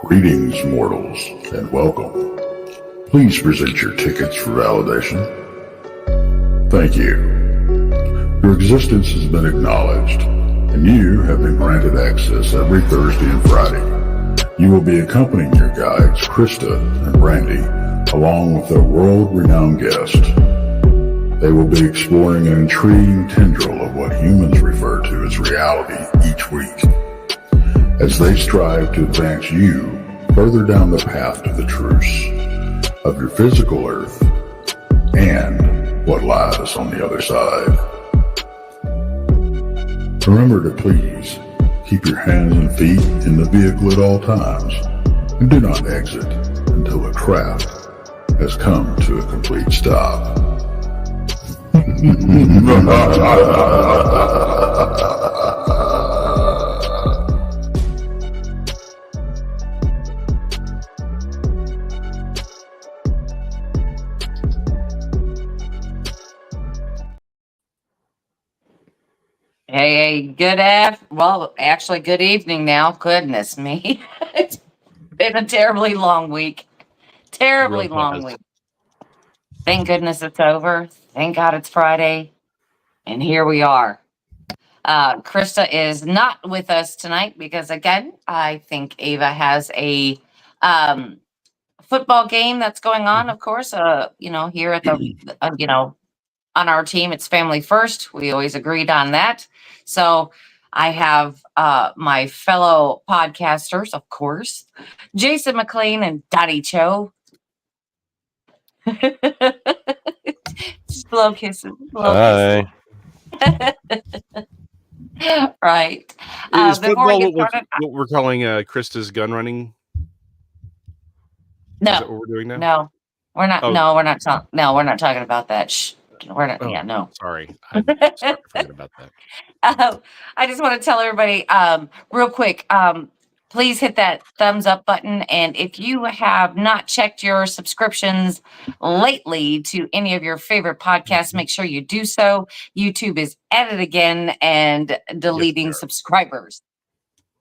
Greetings, mortals, and welcome. Please present your tickets for validation. Thank you. Your existence has been acknowledged, and you have been granted access every Thursday and Friday. You will be accompanying your guides, Krista and Brandy, along with a world-renowned guest. They will be exploring an intriguing tendril of what humans refer to as reality each week, as they strive to advance you further down the path to the truths of your physical earth and what lies on the other side. Remember to please keep your hands and feet in the vehicle at all times, and do not exit until the craft has come to a complete stop. Hey, good evening now. Goodness me. It's been a terribly long week. Terribly long week. Thank goodness it's over. Thank God it's Friday. And here we are. Krista is not with us tonight because, again, I think Ava has a football game that's going on, of course. Here at the, on our team, it's family first. We always agreed on that. So I have my fellow podcasters, of course, Jason McLean and Donny Cho. Just blow kisses. Hi. Right. Is football what we're calling Krista's gun running? No. Is that what we're doing now? No, we're not. Oh. No, we're not. We're not talking about that. Shh. We're not. Oh, yeah, no. Sorry. I forgot about that. I just want to tell everybody real quick, please hit that thumbs up button. And if you have not checked your subscriptions lately to any of your favorite podcasts, make sure you do so. YouTube is at it again and deleting subscribers.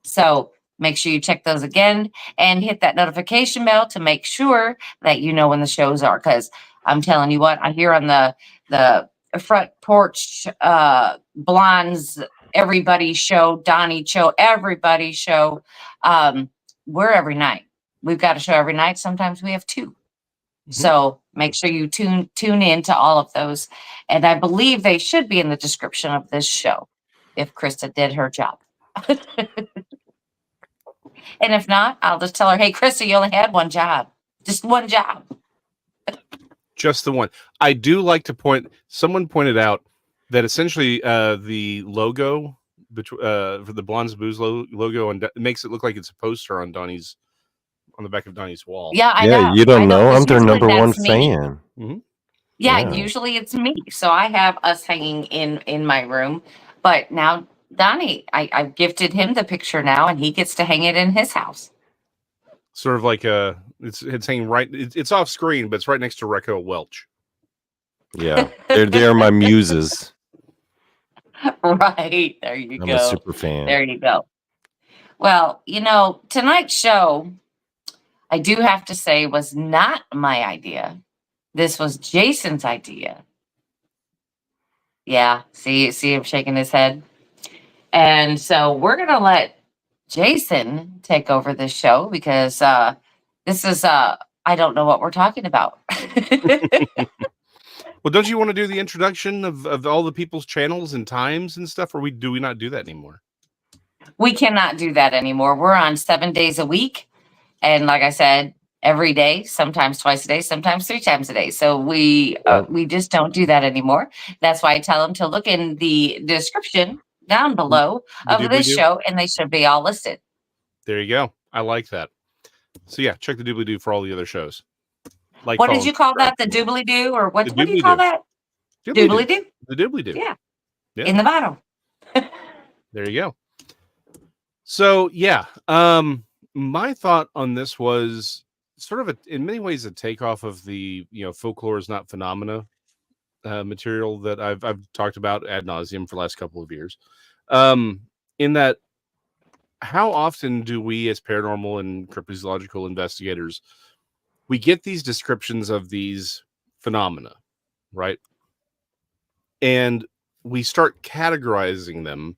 So make sure you check those again and hit that notification bell to make sure that you know when the shows are. Because I'm telling you what, I hear on the front porch, Blondes, everybody show, Donny show, everybody show. We're every night. We've got a show every night. Sometimes we have two. Mm-hmm. So make sure you tune in to all of those. And I believe they should be in the description of this show if Krista did her job. And if not, I'll just tell her, hey, Krista, you only had one job. Just one job. Just the one. I do like to someone pointed out that essentially the logo for the Blondes Booze logo and makes it look like it's a poster on the back of Donny's wall. Yeah, I know. You don't know. I'm their number one fan. Mm-hmm. Yeah, usually it's me. So I have us hanging in my room. But now Donny, I've gifted him the picture now, and he gets to hang it in his house. Sort of like it's hanging right. It's off screen, but it's right next to Recco Welch. Yeah, they're my muses. Right there, you I'm go. a super fan. There you go. Well, tonight's show, I do have to say, was not my idea. This was Jason's idea. Yeah, see him shaking his head. And so we're going to let Jason take over this show because this is, I don't know what we're talking about. Well, don't you want to do the introduction of all the people's channels and times and stuff, or do we not do that anymore? We cannot do that anymore. We're on 7 days a week. And like I said, every day, sometimes twice a day, sometimes 3 times a day. So we just don't do that anymore. That's why I tell them to look in the description down below of this show, and they should be all listed. There you go. I like that. So yeah, check the doobly-doo for all the other shows. Like, what did you call that? The doobly-doo? Or what do you call that? Doobly-doo? The doobly-doo. Yeah. In the bottom. There you go. So yeah, my thought on this was sort of in many ways a takeoff of the folklore is not phenomena material that I've talked about ad nauseum for the last couple of years. In that how often do we as paranormal and cryptozoological investigators, we get these descriptions of these phenomena, right? And we start categorizing them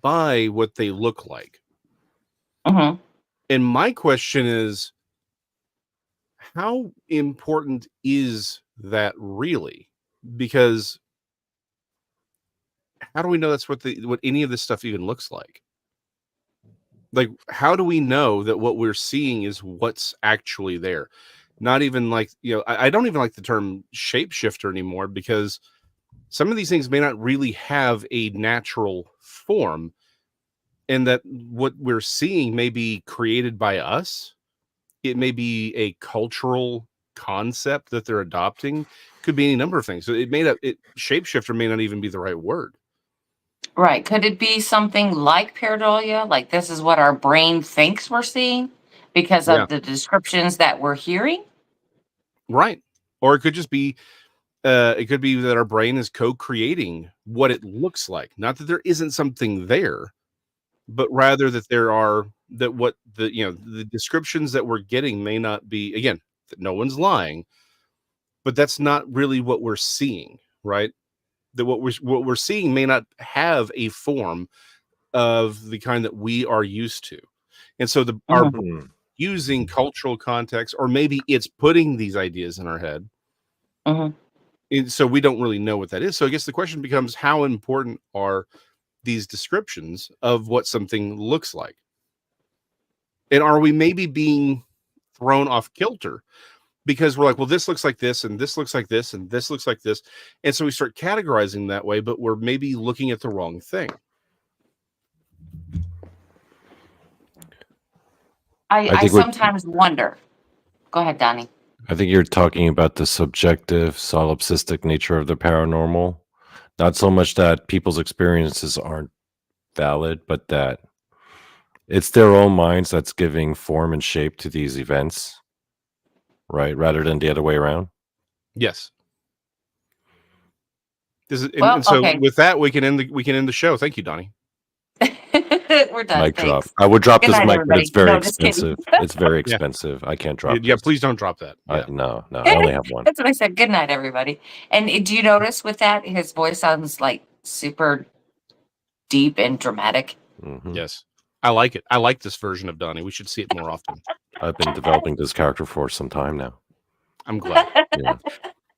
by what they look like. Mhm. And my question is, how important is that really? Because how do we know that's what any of this stuff even looks like? Like, how do we know that what we're seeing is what's actually there? Not even like, I don't even like the term shapeshifter anymore, because some of these things may not really have a natural form, and that what we're seeing may be created by us. It may be a cultural concept that they're adopting. Could be any number of things. So shapeshifter may not even be the right word. Right. Could it be something like pareidolia? Like this is what our brain thinks we're seeing because Yeah. of the descriptions that we're hearing? Right. Or it could just be it could be that our brain is co-creating what it looks like. Not that there isn't something there, but rather that the descriptions that we're getting may not be, again, that no one's lying, but that's not really what we're seeing, right? That what we're seeing may not have a form of the kind that we are used to. And so our Mhm. using cultural context, or maybe it's putting these ideas in our head. Mhm. And so we don't really know what that is. So I guess the question becomes, how important are these descriptions of what something looks like? And are we maybe being thrown off kilter because we're like, well, this looks like this, and this looks like this, and this looks like this. And so we start categorizing that way, but we're maybe looking at the wrong thing. I sometimes wonder. Go ahead, Donnie. I think you're talking about the subjective, solipsistic nature of the paranormal. Not so much that people's experiences aren't valid, but that it's their own minds that's giving form and shape to these events, right? Rather than the other way around. Yes. Well, and so okay. with that, we can end the show. Thank you, Donnie. We're done. Mic drop. Thanks. I would drop Good this night, mic, but it's everybody. very No, just kidding. expensive. It's very Yeah. expensive. I can't drop Yeah, this. please don't drop that. Yeah. No, I only have one. That's what I said. Good night, everybody. And do you notice with that, his voice sounds like super deep and dramatic? Mhm. Yes. I like it. I like this version of Donnie. We should see it more often. I've been developing this character for some time now. I'm glad. Yeah.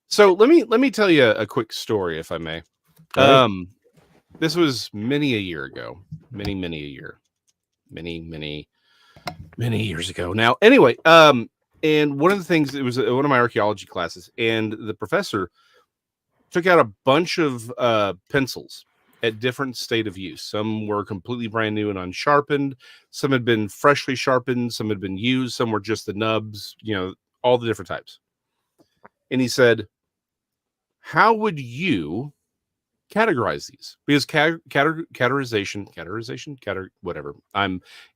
So let me tell you a quick story, if I may. All right. This was many a year ago. Many years ago now. Anyway, and one of the things, it was one of my archaeology classes, and the professor took out a bunch of pencils at different state of use. Some were completely brand new and unsharpened. Some had been freshly sharpened. Some had been used. Some were just the nubs, all the different types. And he said, how would you categorize these? Because categorization, whatever.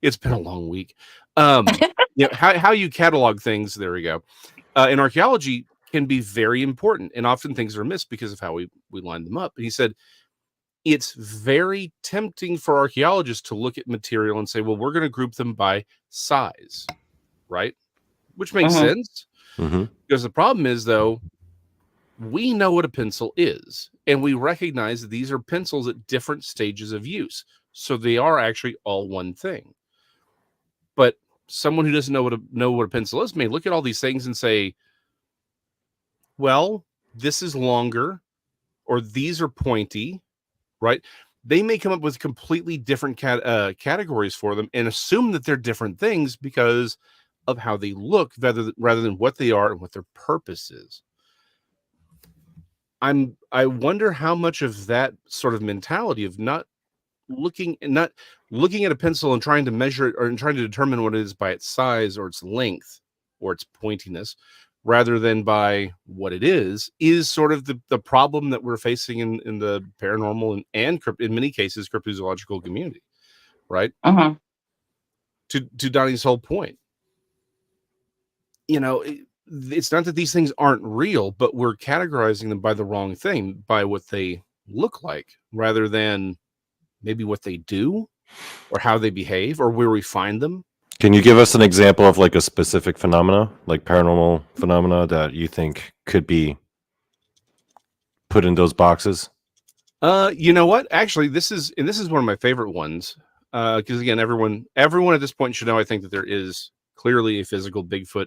It's been a long week. How you catalog things, there we go. In archaeology can be very important, and often things are missed because of how we line them up. And he said, it's very tempting for archaeologists to look at material and say, well, we're going to group them by size, right? Which makes sense. Mhm. Because the problem is, though, we know what a pencil is, and we recognize that these are pencils at different stages of use. So they are actually all one thing. But someone who doesn't know what a pencil is may look at all these things and say, well, this is longer, or these are pointy, right? They may come up with completely different categories for them and assume that they're different things because of how they look rather than what they are and what their purpose is. I wonder how much of that sort of mentality of not looking at a pencil and trying to measure it, or trying to determine what it is by its size or its length or its pointiness, rather than by what it is sort of the problem that we're facing in the paranormal and in many cases cryptozoological community, right? To Donnie's whole point, it's not that these things aren't real, but we're categorizing them by the wrong thing, by what they look like rather than maybe what they do. or how they behave or where we find them. Can you give us an example of like a specific phenomena, like paranormal phenomena that you think could be put in those boxes? You know what? Actually, this is one of my favorite ones. Because again, everyone at this point should know, I think, that there is clearly a physical Bigfoot,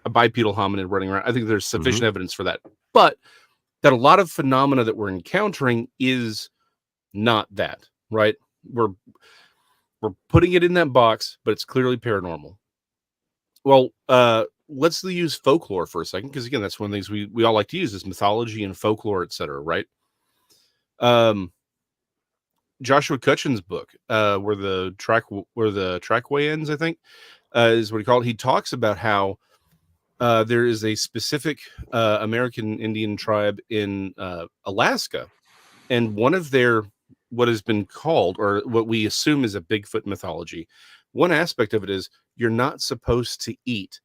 a bipedal hominid running around. I think there's sufficient evidence for that. But that a lot of phenomena that we're encountering is not that, right? We're putting it in that box, but it's clearly paranormal. Well, let's use folklore for a second, because again, that's one of the things we all like to use is mythology and folklore, etc. Right? Joshua Cutchin's book, where the trackway ends, I think, is what he called it. He talks about how there is a specific American Indian tribe in Alaska, and one of their what has been called, or what we assume is a Bigfoot mythology. One aspect of it is you're not supposed to eat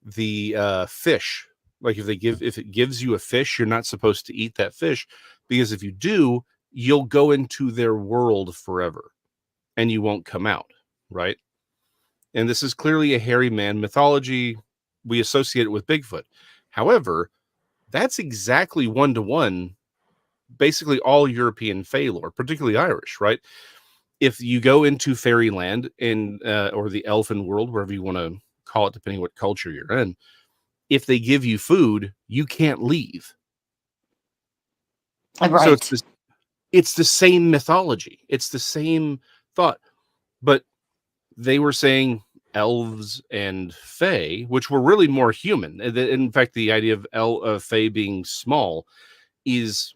the fish. Like if it gives you a fish, you're not supposed to eat that fish, because if you do, you'll go into their world forever and you won't come out, right? And this is clearly a hairy man mythology. We associate it with Bigfoot. However, that's exactly one-to-one basically all European fae lore, particularly Irish, right? If you go into fairyland or the elfin world, wherever you want to call it, depending what culture you're in, if they give you food, you can't leave. Right. So it's the same mythology. It's the same thought. But they were saying elves and fae, which were really more human. In fact, the idea of fae being small is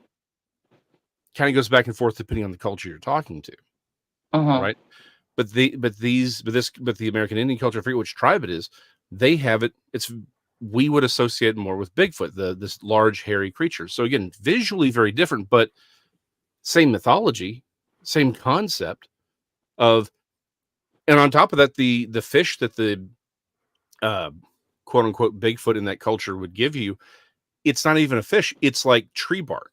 kind of goes back and forth depending on the culture you're talking to, right? But the American Indian culture, I forget which tribe it is, they have it. We would associate more with Bigfoot, this large hairy creature. So again, visually very different, but same mythology, same concept of, and on top of that, the fish that the quote unquote Bigfoot in that culture would give you, it's not even a fish. It's like tree bark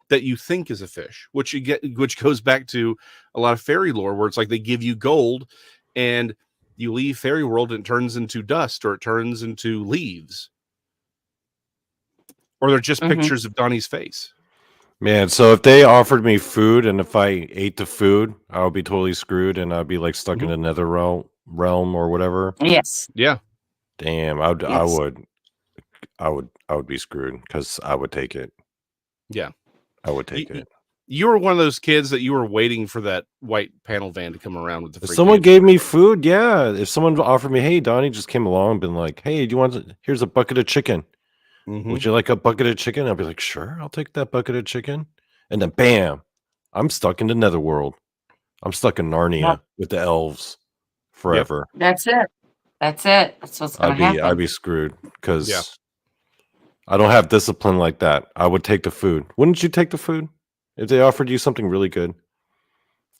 that you think is a fish, which goes back to a lot of fairy lore where it's like they give you gold and you leave fairy world and it turns into dust, or it turns into leaves, or they're just pictures of Donny's face. Man, so if they offered me food and if I ate the food, I would be totally screwed and I'd be like stuck in another realm or whatever. Yes. Yeah. Damn, I would be screwed because I would take it. Yeah. I would take it. You were one of those kids that you were waiting for that white panel van to come around with the If free someone candy. gave me food, yeah. If someone offered me, hey, Donnie just came along and been like, hey, do you want here's a bucket of chicken. Would you like a bucket of chicken? I'll be like, sure, I'll take that bucket of chicken. And then bam, I'm stuck in the netherworld. I'm stuck in Narnia with the elves forever. Yep. That's it. That's what's gonna happen. I'd be screwed because I don't have discipline like that. I would take the food. Wouldn't you take the food if they offered you something really good?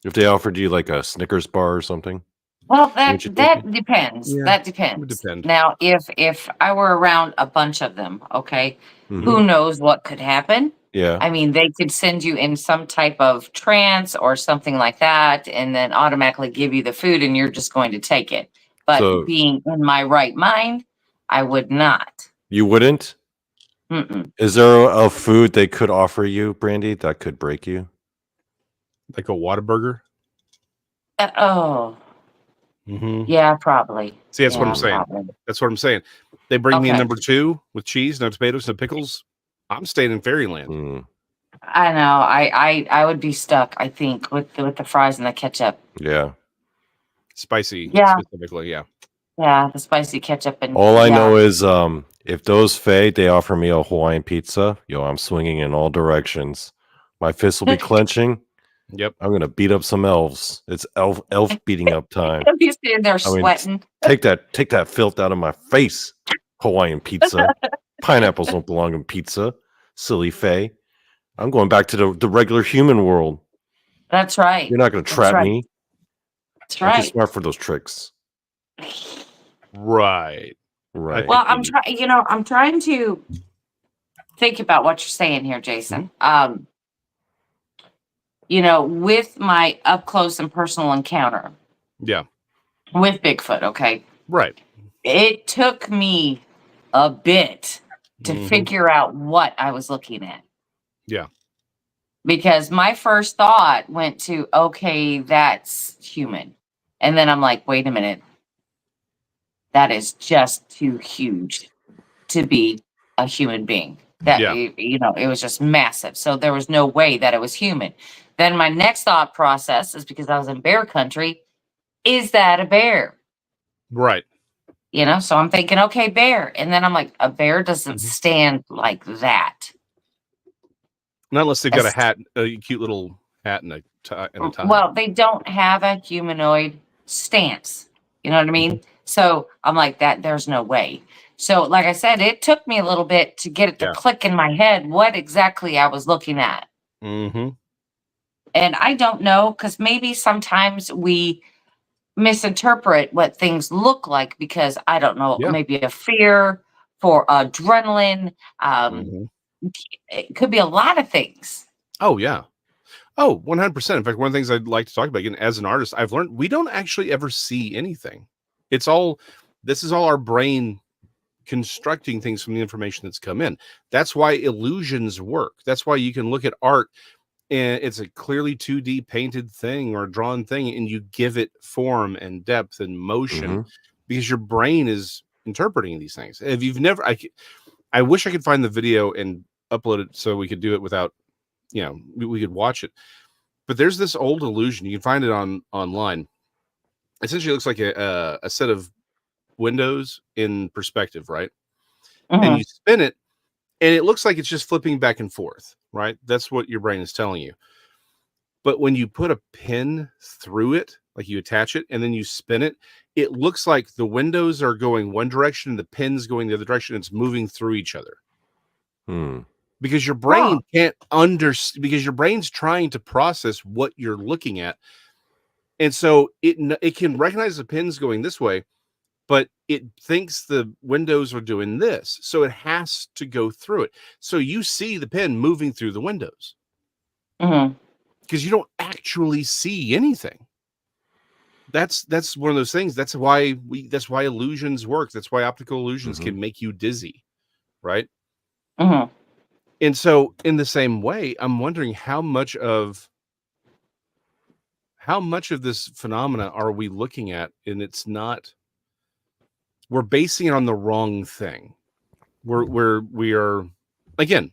If they offered you like a Snickers bar or something? Well, that depends. Yeah, that depends. It would depend. Now, if I were around a bunch of them, okay, who knows what could happen? Yeah. I mean, they could send you in some type of trance or something like that, and then automatically give you the food, and you're just going to take it. But being in my right mind, I would not. You wouldn't? Mm-mm. Is there a food they could offer you, Brandy, that could break you? Like a Whataburger? Yeah, probably. See, that's what I'm saying. Probably. That's what I'm saying. They bring me a number 2 with cheese, no tomatoes, no pickles. I'm staying in fairyland. I know. I would be stuck, I think, with the fries and the ketchup. Yeah. Spicy, specifically, yeah. Yeah, the spicy ketchup. And all I know is if those fae, they offer me a Hawaiian pizza, I'm swinging in all directions. My fists will be clenching. Yep. I'm going to beat up some elves. It's elf beating up time. You'll be sitting there sweating. Take that filth out of my face, Hawaiian pizza. Pineapples don't belong in pizza, silly fae. I'm going back to the regular human world. That's right. You're not going to trap me. That's right. I'm too smart for those tricks. Right. Well, I'm trying to think about what you're saying here, Jason. with my up close and personal encounter Yeah. with Bigfoot, okay, Right. it took me a bit to Mhm. figure out what I was looking at. Yeah. Because my first thought went to, okay, that's human. And then I'm like, wait a minute, that is just too huge to be a human being. That, Yeah. it was just massive. So there was no way that it was human. Then my next thought process is, because I was in bear country, is that a bear? Right. So I'm thinking, okay, bear. And then I'm like, a bear doesn't Mhm. stand like that. Not unless they've got a As- hat, a cute little hat and a tie. Well, they don't have a humanoid stance. You know what I mean? So I'm like, that there's no way. So, like I said, it took me a little bit to get it to Yeah. click in my head what exactly I was looking at. Mm-hmm. And I don't know, because maybe sometimes we misinterpret what things look like, because I don't know, Yeah. maybe a fear for adrenaline. Mm-hmm. It could be a lot of things. Oh, yeah. Oh, 100%. In fact, one of the things I'd like to talk about, again, as an artist, I've learned we don't actually ever see anything. This is all our brain constructing things from the information that's come in. That's why illusions work. That's why you can look at art and it's a clearly 2D painted thing or drawn thing, and you give it form and depth and motion because your brain is interpreting these things. If you've never, I wish I could find the video and upload it so we could do it without, we could watch it. But there's this old illusion. You can find it online. Essentially, it looks like a set of windows in perspective, right? And you spin it, and it looks like it's just flipping back and forth, right? That's what your brain is telling you. But when you put a pin through it, like you attach it and then you spin it, it looks like the windows are going one direction and the pin's going the other direction. It's moving through each other. Because your brain can't understand, because your brain's trying to process what you're looking at. And so it can recognize the pins going this way, but it thinks the windows are doing this. So it has to go through it. So you see the pin moving through the windows because you don't actually see anything. That's one of those things. That's why illusions work. That's why optical illusions can make you dizzy, right? And so in the same way, I'm wondering how much of this phenomena are we looking at, and we're basing it on the wrong thing. We are, again,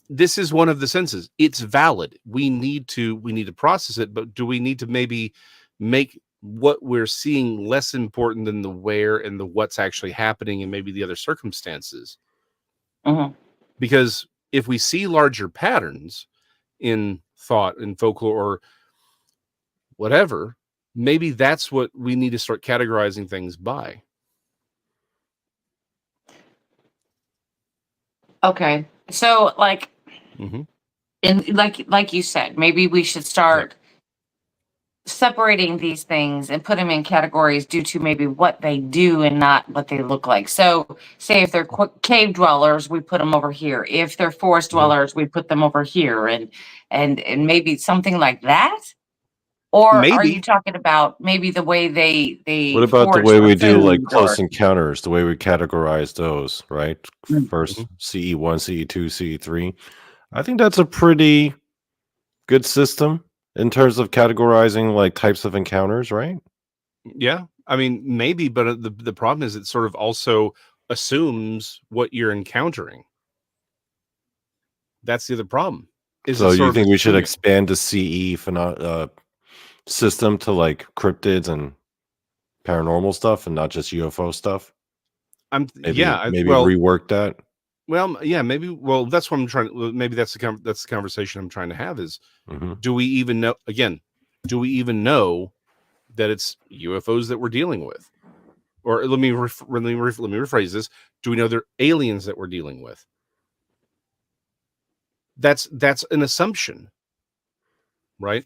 this is one of the senses. It's valid. We need to process it, but do we need to maybe make what we're seeing less important than the where and the what's actually happening and maybe the other circumstances? Because if we see larger patterns in thought and folklore or whatever, maybe that's what we need to start categorizing things by. Okay. So, like, and like you said, maybe we should start separating these things and put them in categories due to maybe what they do and not what they look like. So, say if they're cave dwellers, we put them over here. If they're forest dwellers, we put them over here, and maybe something like that. Or are you talking about maybe the way they What about the forage way for we do like food close or- encounters, the way we categorize those, right? First CE1, CE2, CE3. I think that's a pretty good system in terms of categorizing like types of encounters, right? Yeah. I mean, maybe, but the problem is it sort of also assumes what you're encountering. That's the other problem. So you think we should expand the CE system to like cryptids and paranormal stuff and not just UFO stuff? Maybe rework that. Well, yeah, maybe. Well, that's what I'm trying. Maybe that's the conversation I'm trying to have. Is do we even know? Again, do we even know that it's UFOs that we're dealing with? Or let me rephrase this: do we know they're aliens that we're dealing with? That's an assumption, right?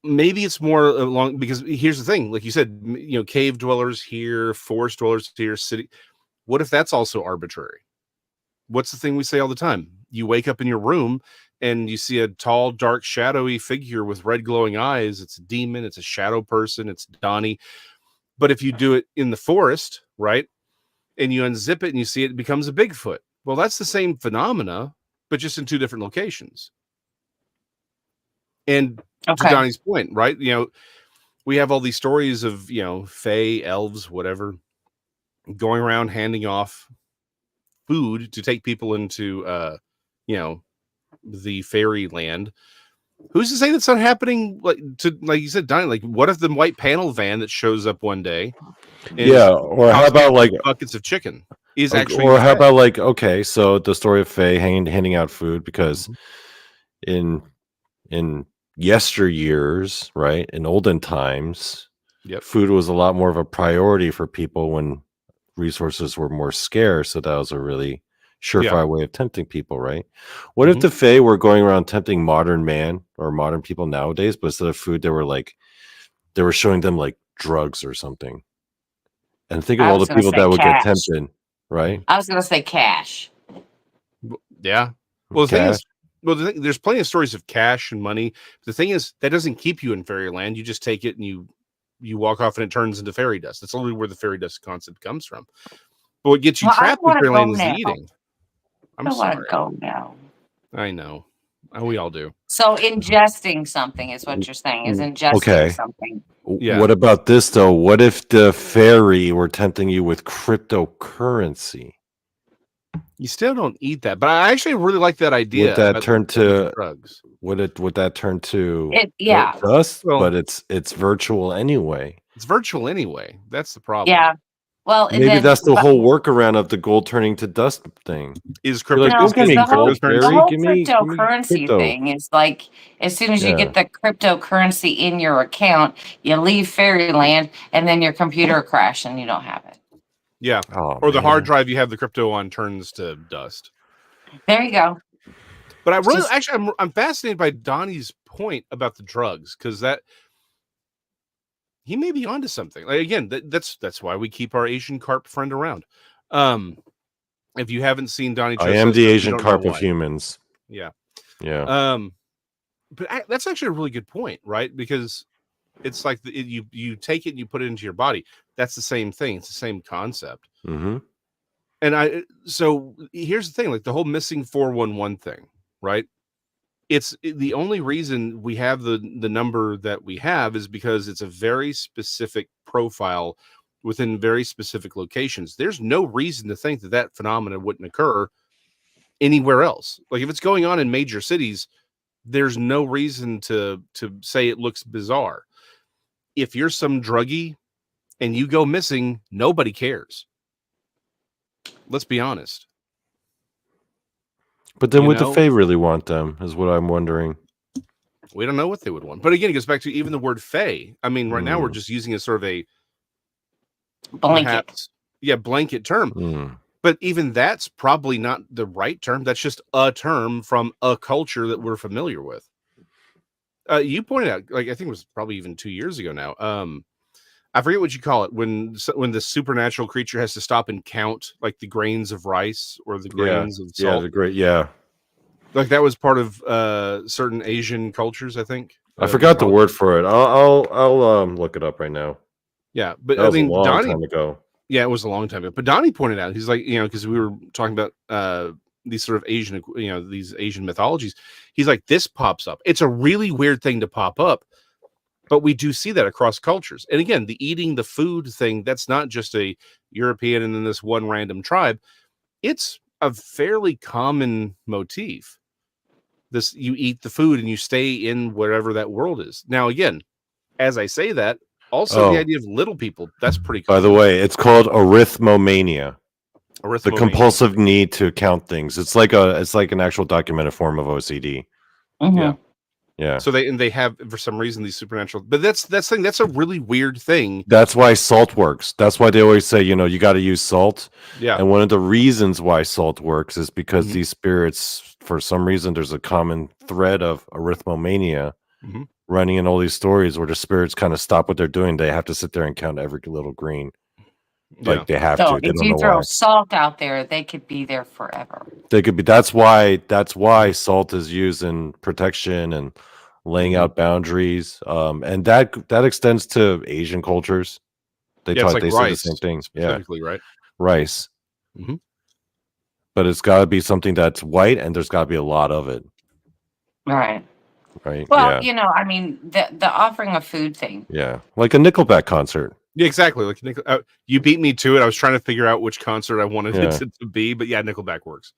Maybe it's more along, because here's the thing, like you said, cave dwellers here, forest dwellers here, city. What if that's also arbitrary? What's the thing we say all the time? you wake up in your room and you see a tall, dark, shadowy figure with red glowing eyes. It's a demon. It's a shadow person. It's Donny. But if you do it in the forest, right, and you unzip it and you see it, it becomes a Bigfoot. Well, that's the same phenomena, but just in two different locations. And to Donnie's point, right, we have all these stories of, fae, elves, whatever, going around handing off food to take people into, the fairy land. Who's to say that's not happening? Like you said, Donnie, like, what if the white panel van that shows up one day? Or how about like buckets of chicken is actually, or how about like, okay, so the story of fae handing out food, because in yesteryears, right, in olden times, food was a lot more of a priority for people when resources were more scarce. So that was a really surefire way of tempting people, right? What if the fae were going around tempting modern man or modern people nowadays, but instead of food, they were showing them like drugs or something? And think of all the people that would get tempted, right? I was going to say cash. Yeah. Well, the thing is, there's plenty of stories of cash and money. The thing is, that doesn't keep you in fairyland. You just take it and you walk off and it turns into fairy dust. That's only where the fairy dust concept comes from. But what gets you trapped in fairyland is the eating. I want to go now. I know. We all do. So ingesting something is what you're saying, is ingesting something. Yeah. What about this, though? What if the fairy were tempting you with cryptocurrency? You still don't eat that, but I actually really like that idea. Would that turn to drugs? Would that turn to dust? Well, but it's virtual anyway. It's virtual anyway. That's the problem. Yeah. Well, maybe that's the whole workaround of the gold turning to dust thing. Is crypto? The whole cryptocurrency thing is like, as soon as you get the cryptocurrency in your account, you leave fairyland, and then your computer crashes and you don't have it. Yeah. Or the hard drive you have the crypto on turns to dust. There you go. But I'm fascinated by Donnie's point about the drugs, because that he may be onto something. Like, again, that's why we keep our Asian carp friend around. If you haven't seen Donnie, I am the Asian carp of humans. Yeah. Yeah. But that's actually a really good point, right? Because it's like you take it and you put it into your body. That's the same thing. It's the same concept. Mm-hmm. And so here's the thing, like the whole missing 411 thing, right? It's the only reason we have the number that we have is because it's a very specific profile within very specific locations. There's no reason to think that phenomenon wouldn't occur anywhere else. Like if it's going on in major cities, there's no reason to say it looks bizarre. If you're some druggie and you go missing, nobody cares. Let's be honest. But then would the fae really want them, is what I'm wondering. We don't know what they would want. But again, it goes back to even the word fae. I mean, right now we're just using it as sort of a blanket. Blanket term. But even that's probably not the right term. That's just a term from a culture that we're familiar with. You pointed out, like, I think it was probably even 2 years ago now. I forget what you call it when the supernatural creature has to stop and count like the grains of rice or the grains of salt. Like that was part of certain Asian cultures, I think. I forgot the word for it. I'll look it up right now. Yeah, but that was a long time ago. Yeah, it was a long time ago. But Donnie pointed out, he's like, because we were talking about these sort of Asian, these Asian mythologies. He's like, this pops up. It's a really weird thing to pop up. But we do see that across cultures. And again, the eating the food thing, that's not just a European and then this one random tribe. It's a fairly common motif. This, you eat the food and you stay in wherever that world is. Now, again, as I say that, also the idea of little people, that's pretty cool. By the way, it's called arithmomania. The compulsive need to count things. It's like an actual documented form of OCD. Mm-hmm. Yeah. Yeah. So they have, for some reason, these supernatural, but that's a really weird thing. That's why salt works. That's why they always say, you got to use salt. Yeah. And one of the reasons why salt works is because these spirits, for some reason, there's a common thread of arithmomania running in all these stories where the spirits kind of stop what they're doing. They have to sit there and count every little green. Yeah. Like they have So to. They if don't you know throw why. salt out there, they could be there forever. They could be. That's why salt is used in protection and laying Mhm. out boundaries. And that extends to Asian cultures. They Yeah, it's like say the rice same thing. Yeah, specifically, right? rice. Mhm. But it's got to be something that's white, and there's got to be a lot of it. Right. Right? Well, Yeah, I mean, the offering of food thing. yeah. Like a Nickelback concert. Yeah, exactly. Like you beat me to it. I was trying to figure out which concert I wanted Yeah. it to be, but yeah, Nickelback works.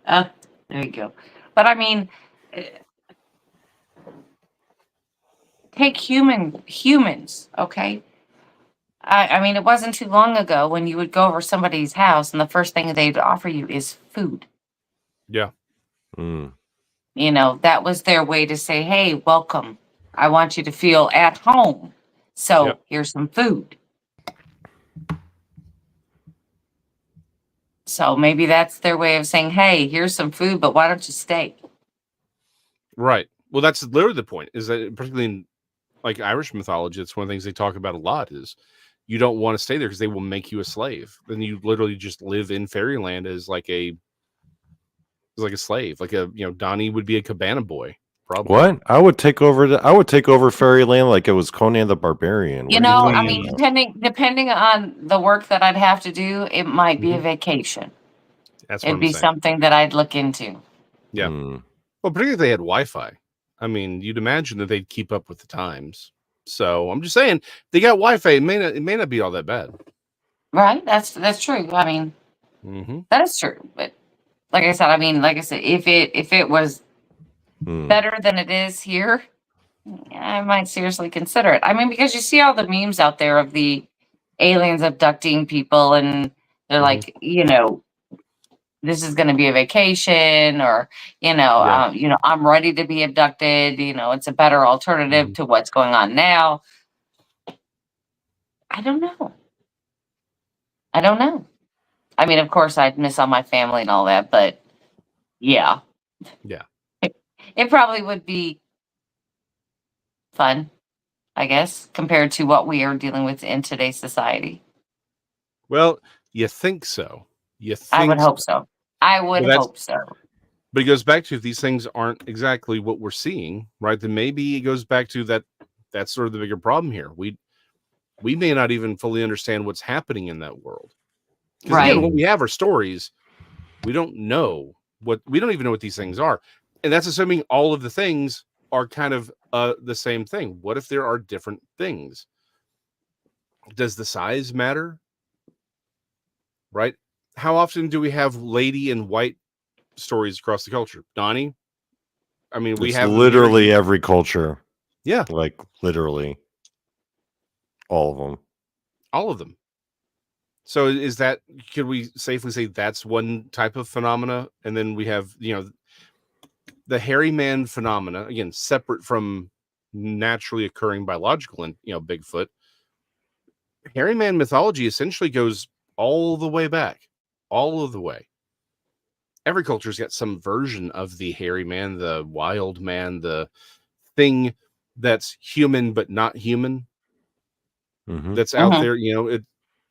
There you go. But I mean, take humans, okay? I mean, it wasn't too long ago when you would go over somebody's house and the first thing they'd offer you is food. Yeah. Mm. That was their way to say, hey, welcome. I want you to feel at home. So Yep. here's some food. So maybe that's their way of saying, hey, here's some food, but why don't you stay? Right. Well, that's literally the point. Is that particularly in like Irish mythology, it's one of the things they talk about a lot. Is you don't want to stay there because they will make you a slave. Then you literally just live in fairyland as like a slave. Like Donny would be a cabana boy. Probably. What? I would take over Fairyland like it was Conan the Barbarian. What are you I talking mean, about? depending on the work that I'd have to do, it might be a vacation. That's what It'd I'm be saying. something that I'd look into. Yeah. Mm. Well, particularly if they had Wi-Fi. I mean, you'd imagine that they'd keep up with the times. So I'm just saying, they got Wi-Fi. It may not be all that bad. Right? That's true. I mean, that is true. But like I said, if it was Mm. better than it is here, I might seriously consider it. I mean, because you see all the memes out there of the aliens abducting people, and they're like, this is going to be a vacation, or Yeah. I'm ready to be abducted. It's a better alternative to what's going on now. I don't know. I mean, of course, I'd miss all my family and all that, but yeah, it probably would be fun, I guess, compared to what we are dealing with in today's society. Well, you think so. I would hope so. I would hope so. But it goes back to, if these things aren't exactly what we're seeing, right, then maybe it goes back to that's sort of the bigger problem here. We may not even fully understand what's happening in that world. Because again, what we have are stories. We don't even know what these things are. And that's assuming all of the things are kind of the same thing. What if there are different things? Does the size matter? Right? How often do we have lady and white stories across the culture? Donnie? I mean, we have literally every culture. Yeah. Like literally all of them. All of them. So could we safely say that's one type of phenomena? And then we have, the hairy man phenomena, again, separate from naturally occurring biological and, Bigfoot. Hairy man mythology essentially goes all the way back, all of the way. Every culture's got some version of the hairy man, the wild man, the thing that's human but not human. That's out there,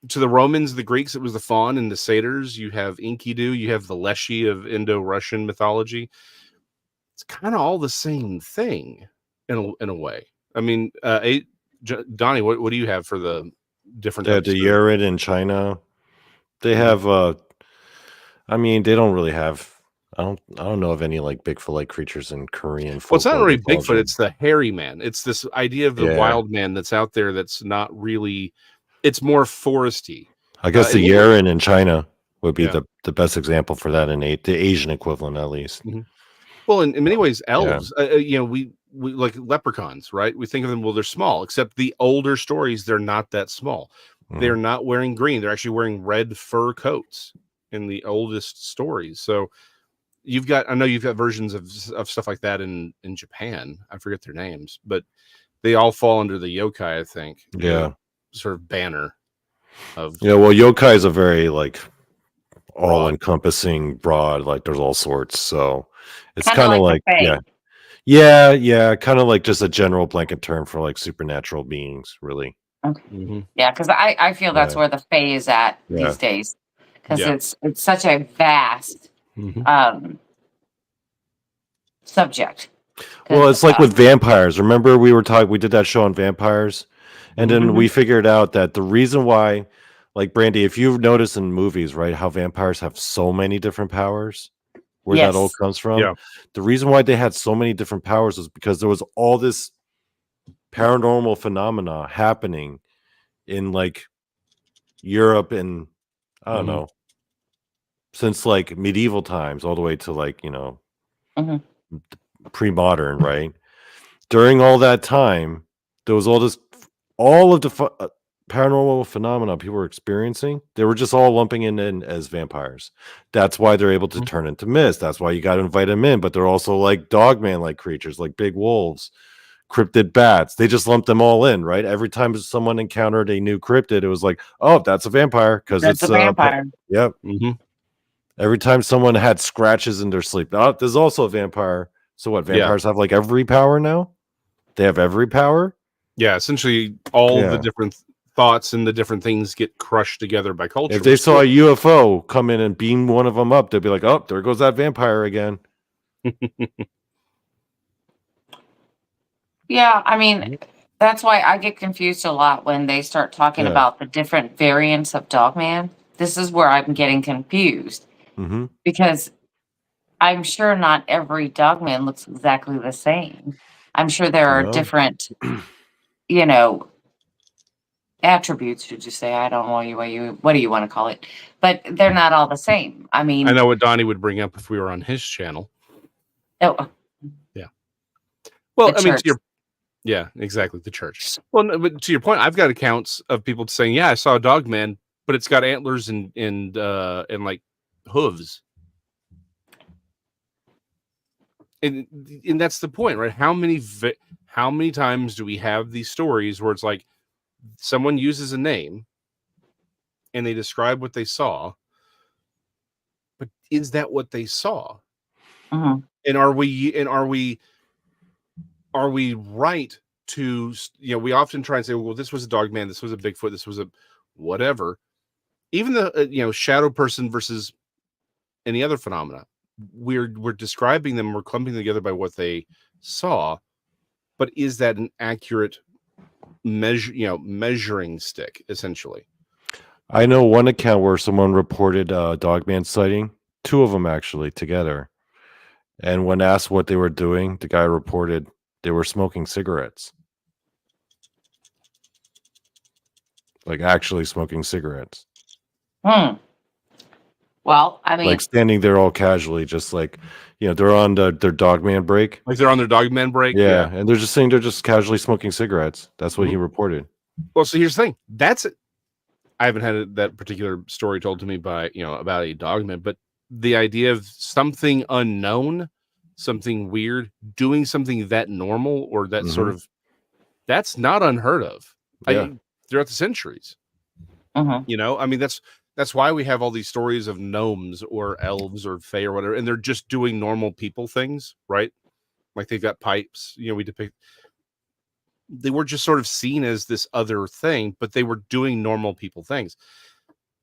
to the Romans, the Greeks, it was the faun and the satyrs. You have Enkidu, you have the Leshy of Indo-Russian mythology. It's kind of all the same thing in a way. I mean, Donnie, what do you have for the different? The Yurid in China, they have. I mean, they don't really have. I don't know of any like Bigfoot-like creatures in Korean. Well, it's not really mythology. Bigfoot; it's the hairy man. It's this idea of the wild man that's out there. That's not really. It's more foresty. I guess the Yurid in China would be the best example for that, in the Asian equivalent, at least. Well, in many ways, elves. We like leprechauns, right? We think of them. Well, they're small. Except the older stories, they're not that small. They're not wearing green. They're actually wearing red fur coats in the oldest stories. So I know you've got versions of stuff like that in Japan. I forget their names, but they all fall under the yokai, I think. Yeah. Sort of banner of. Yeah. Well, yokai is a very like all-encompassing, broad. Like there's all sorts. So it's kind of like kind of like just a general blanket term for like supernatural beings, really. Okay. Mm-hmm. Yeah, because I feel that's Yeah. where the Fae is at Yeah. these days, because Yeah. it's such a vast Mm-hmm. subject. Well, 'Cause, it's like with vampires. Remember, we did that show on vampires, and then we figured out that the reason why, like Brandy, if you've noticed in movies, right, how vampires have so many different powers, where that all yes, comes from. Yeah. The reason why they had so many different powers was because there was all this paranormal phenomena happening in like Europe and I don't Mhm. know, since like medieval times all the way to like, Mhm. pre-modern, right? During all that time, there was all of the paranormal phenomena people were experiencing. They were just all lumping in as vampires. That's why they're able to Mhm. turn into mist. That's why you got to invite them in. But they're also like dogman like creatures, like big wolves, cryptid bats. They just lumped them all in, right? Every time someone encountered a new cryptid, it was like, oh, that's a vampire because that's it's a vampire. yep. Mm-hmm. Every time someone had scratches in their sleep, oh, there's also a vampire. So what? Yeah. Vampires have like every power now. They have every power. Yeah. Essentially, all the Yeah. different thoughts and the different things get crushed together by culture. If they saw a UFO come in and beam one of them up, they'd be like, "Oh, there goes that vampire again." Yeah, I mean, that's why I get confused a lot when they start talking Yeah. about the different variants of Dogman. This is where I'm getting confused Mm-hmm. because I'm sure not every Dogman looks exactly the same. I'm sure there are No. different, you know, attributes, should you say? I don't know what do you want to call it? But they're not all the same. I mean, I know what Donny would bring up if we were on his channel. oh, Well, the I mean, church. yeah, exactly, the church. Well, no, but to your point, I've got accounts of people saying, "Yeah, I saw a dog man, but it's got antlers and like hooves." And that's the point, right? How many times do we have these stories where it's like someone uses a name and they describe what they saw, but is that what they saw? Mhm. And are we right to, we often try and say, well, this was a dog man, this was a Bigfoot, this was a whatever. Even the shadow person versus any other phenomena, we're describing them, we're clumping together by what they saw, but is that an accurate measuring stick, essentially? I know one account where someone reported a dogman sighting, 2 of them actually together. And when asked what they were doing, the guy reported they were smoking cigarettes. Like actually smoking cigarettes. Hmm. Well, I mean, Like standing there all casually, just like, they're on their dogman break. Like they're on their dog man break. Yeah, and they're just saying they're just casually smoking cigarettes. That's what he reported. Well, so here's the thing. I haven't had that particular story told to me by, about a dogman, but the idea of something unknown, something weird, doing something that normal or that sort of, that's not unheard of. Yeah. Throughout the centuries. mhm. I mean, that's why we have all these stories of gnomes or elves or fae or whatever, and they're just doing normal people things, right? Like they've got pipes, we depict. They were just sort of seen as this other thing, but they were doing normal people things.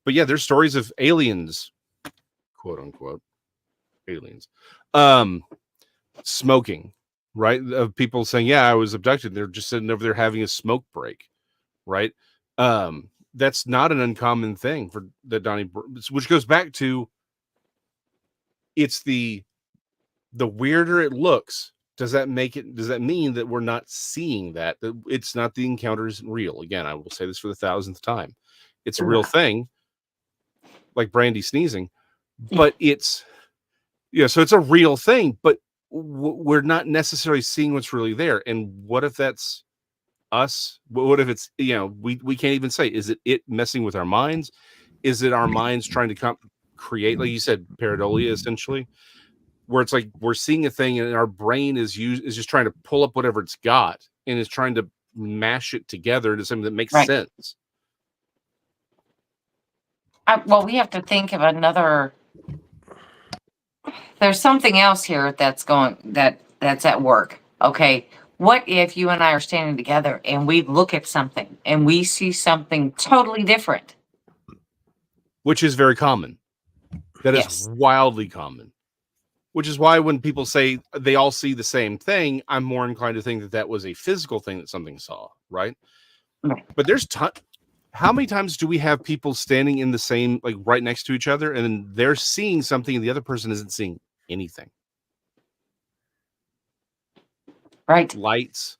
But yeah, there's stories of aliens, quote unquote, aliens, smoking, right? Of people saying, yeah, I was abducted. They're just sitting over there having a smoke break, right? That's not an uncommon thing for the Donny, which goes back to, it's the weirder it looks. Does that mean that we're not seeing that it's not, the encounter isn't real? Again, I will say this for the 1,000th time. It's a real thing, like Brandy sneezing, but it's, so it's a real thing, but we're not necessarily seeing what's really there. And what if that's us? What if it's, we can't even say, is it messing with our minds? Is it our minds trying to create, like you said, pareidolia, essentially, where it's like we're seeing a thing and our brain is just trying to pull up whatever it's got and is trying to mash it together into something that makes sense. Well, we have to think of another. There's something else here that's at work. Okay, What if you and I are standing together and we look at something and we see something totally different? Which is very common. That is Yes. wildly common. Which is why when people say they all see the same thing, I'm more inclined to think that that was a physical thing that something saw, right? Right. But there's how many times do we have people standing in the same, like right next to each other, and then they're seeing something and the other person isn't seeing anything? Right. Lights,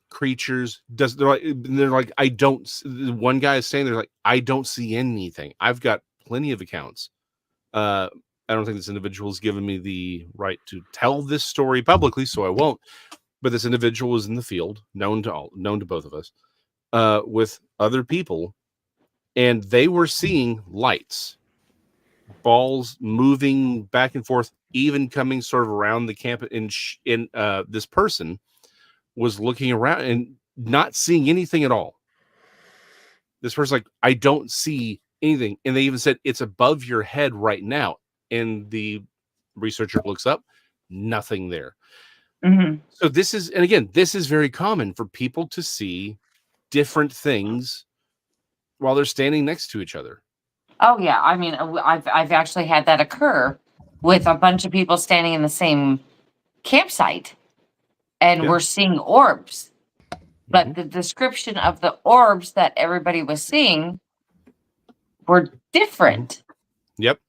creatures, they're like, I don't. One guy is saying, they're like, I don't see anything. I've got plenty of accounts. I don't think this individual has given me the right to tell this story publicly, so I won't. But this individual was in the field, known to both of us, with other people, and they were seeing lights, balls moving back and forth, even coming sort of around the camp. And this person was looking around and not seeing anything at all. This person's like, I don't see anything. And they even said, it's above your head right now. And the researcher looks up, nothing there. Mm-hmm. So this is very common for people to see different things while they're standing next to each other. Oh yeah, I mean, I've actually had that occur with a bunch of people standing in the same campsite, and we're seeing orbs. But the description of the orbs that everybody was seeing were different. Yep.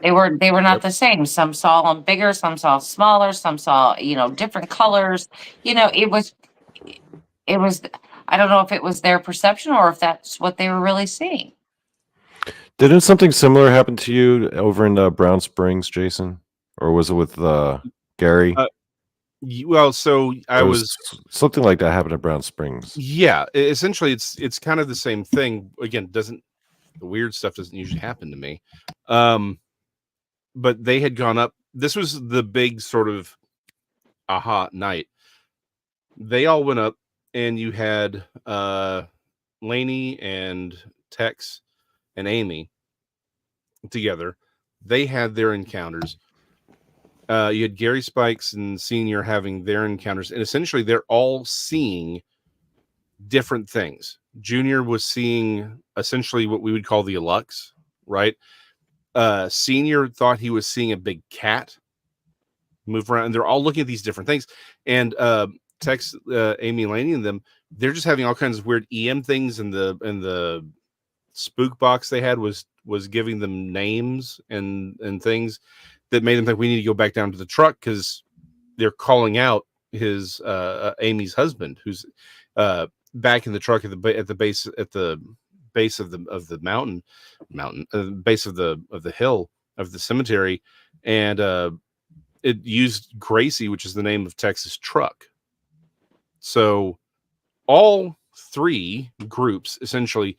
They were not the same. Some saw them bigger, some saw smaller, some saw, different colors. It was I don't know if it was their perception or if that's what they were really seeing. Didn't something similar happen to you over in Brown Springs, Jason? Or was it with Gary? Well, so I was something like that happened at Brown Springs. Yeah, essentially it's kind of the same thing. Again, the weird stuff doesn't usually happen to me. But they had gone up. This was the big sort of aha night. They all went up, and you had Lainey and Tex and Amy together. They had their encounters. You had Gary Spikes and Senior having their encounters, and essentially they're all seeing different things. Junior was seeing essentially what we would call the Alux, right? Senior thought he was seeing a big cat move around, and they're all looking at these different things. And Tex, Amy, Laney, and them, they're just having all kinds of weird EM things, and the spook box they had was giving them names and things that made them think we need to go back down to the truck because they're calling out his Amy's husband, who's back in the truck at the base of the mountain, base of the hill of the cemetery, and it used Gracie, which is the name of Tex's truck. So all three groups essentially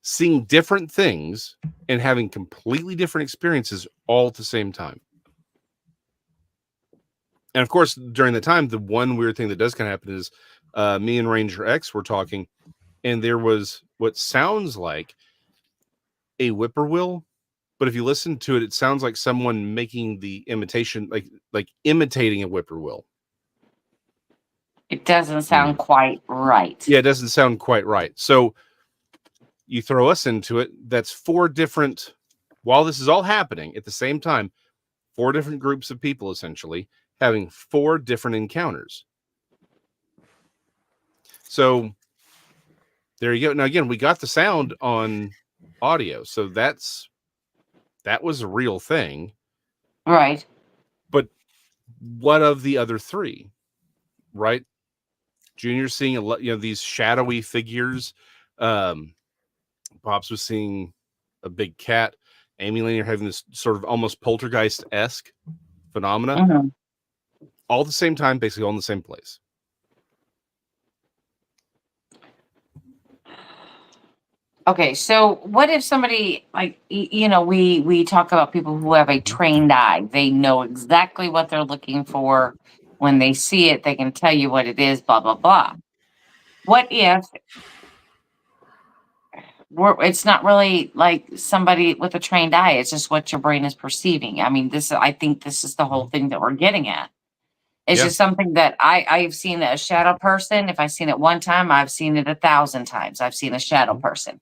seeing different things and having completely different experiences all at the same time. And of course, during the time, the one weird thing that does kind of happen is me and Ranger X were talking, and there was what sounds like a whippoorwill, but if you listen to it, it sounds like someone making the imitation, like imitating a whippoorwill. It doesn't sound quite right. Yeah, it doesn't sound quite right. So you throw us into it. That's four different, while this is all happening at the same time, four different groups of people essentially having four different encounters. So there you go. Now, again, we got the sound on audio, so that was a real thing. Right. But what of the other three, right? Junior seeing a lot, these shadowy figures. Pops was seeing a big cat. Amy Lane are having this sort of almost poltergeist-esque phenomena. Mm-hmm. All at the same time, basically all in the same place. Okay, so what if somebody, like, we talk about people who have a trained eye. They know exactly what they're looking for. When they see it, they can tell you what it is, blah, blah, blah. What if it's not really like somebody with a trained eye? It's just what your brain is perceiving. I mean, I think this is the whole thing that we're getting at. It's Yeah. just something that I've seen a shadow person. If I've seen it one time, I've seen it 1,000 times. I've seen a shadow person.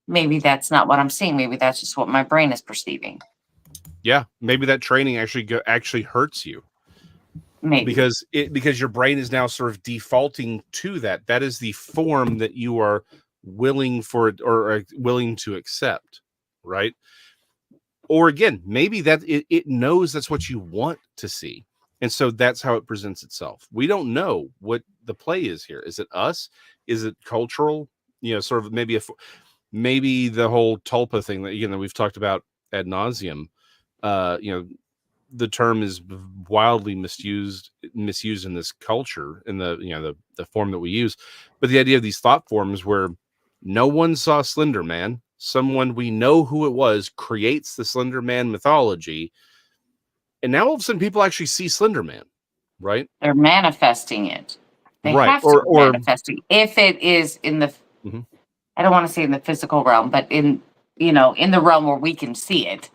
Maybe that's not what I'm seeing. Maybe that's just what my brain is perceiving. Yeah, maybe that training actually hurts you. Maybe. Because your brain is now sort of defaulting to that. That is the form that you are willing for it or willing to accept, right? Or again, maybe that it knows that's what you want to see. And so that's how it presents itself. We don't know what the play is here. Is it us? Is it cultural? Sort of maybe the whole tulpa thing that we've talked about ad nauseum. The term is wildly misused in this culture in the form that we use. But the idea of these thought forms where no one saw Slender Man, someone we know who it was creates the Slender Man mythology, and now all of a sudden people actually see Slender Man, right? They're manifesting it. They Right. have to be manifesting. If it is in the, I don't want to say in the physical realm, but in the realm where we can see it.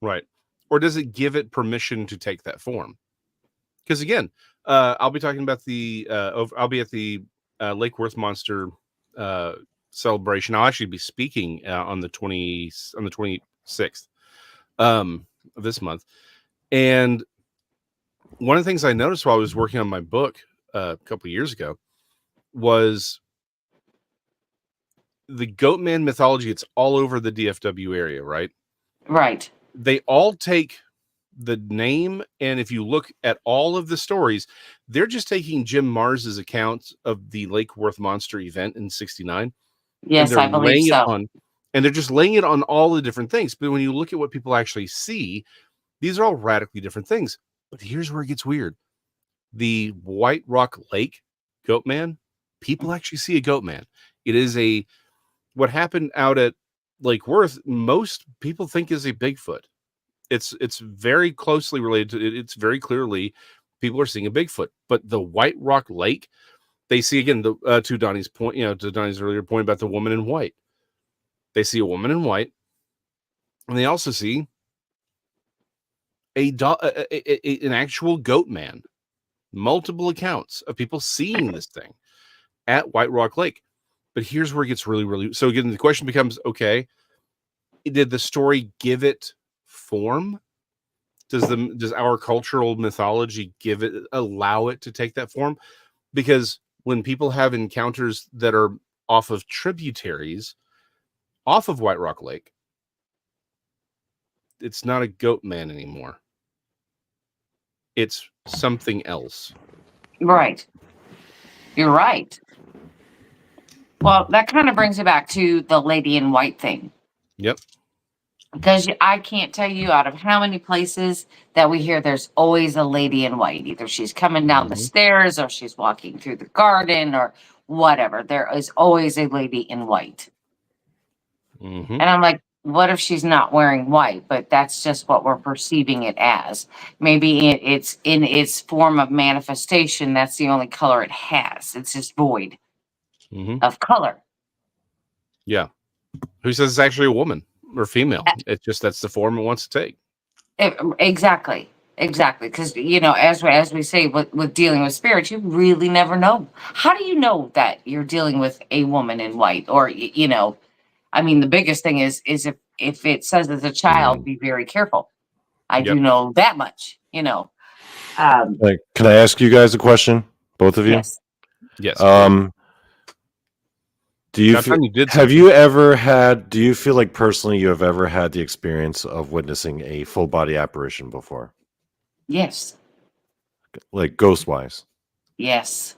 Right. Or does it give it permission to take that form? Because again, I'll be talking about I'll be at the Lake Worth Monster celebration. I'll actually be speaking on the 26th of this month. And one of the things I noticed while I was working on my book a couple of years ago was the Goatman mythology. It's all over the DFW area, right? Right. They all take the name, and if you look at all of the stories, they're just taking Jim Mars's account of the Lake Worth Monster event in '69. Yes, I believe so. And they're just laying it on all the different things. But when you look at what people actually see, these are all radically different things. But here's where it gets weird. The White Rock Lake Goatman, people actually see a Goatman. It is what happened out at Lake Worth, most people think is a Bigfoot. It's very closely related to it. It's very clearly people are seeing a Bigfoot. But the White Rock Lake, they see again to Donny's point, to Donny's earlier point about the woman in white. They see a woman in white, and they also see an actual goat man. Multiple accounts of people seeing this thing at White Rock Lake. But here's where it gets really, really. So again, the question becomes: okay, did the story give it form? Does our cultural mythology allow it to take that form? Because when people have encounters that are off of tributaries, off of White Rock Lake, it's not a goat man anymore. It's something else. Right. You're right. Well, that kind of brings it back to the lady in white thing. Yep. Because I can't tell you out of how many places that we hear there's always a lady in white. Either she's coming down the stairs or she's walking through the garden or whatever. There is always a lady in white. And I'm like, what if she's not wearing white? But that's just what we're perceiving it as. Maybe it's in its form of manifestation. That's the only color it has. It's just void of color. Yeah. Who says it's actually a woman or female? It's just that's the form it wants to take. Exactly. Because, as we say with dealing with spirits, you really never know. How do you know that you're dealing with a woman in white? Or, I mean, the biggest thing is if it says it's a child, be very careful. I do know that much, can I ask you guys a question? Both of you? Yes. Do you feel like personally you have ever had the experience of witnessing a full body apparition before? Yes. Like ghost wise? Yes.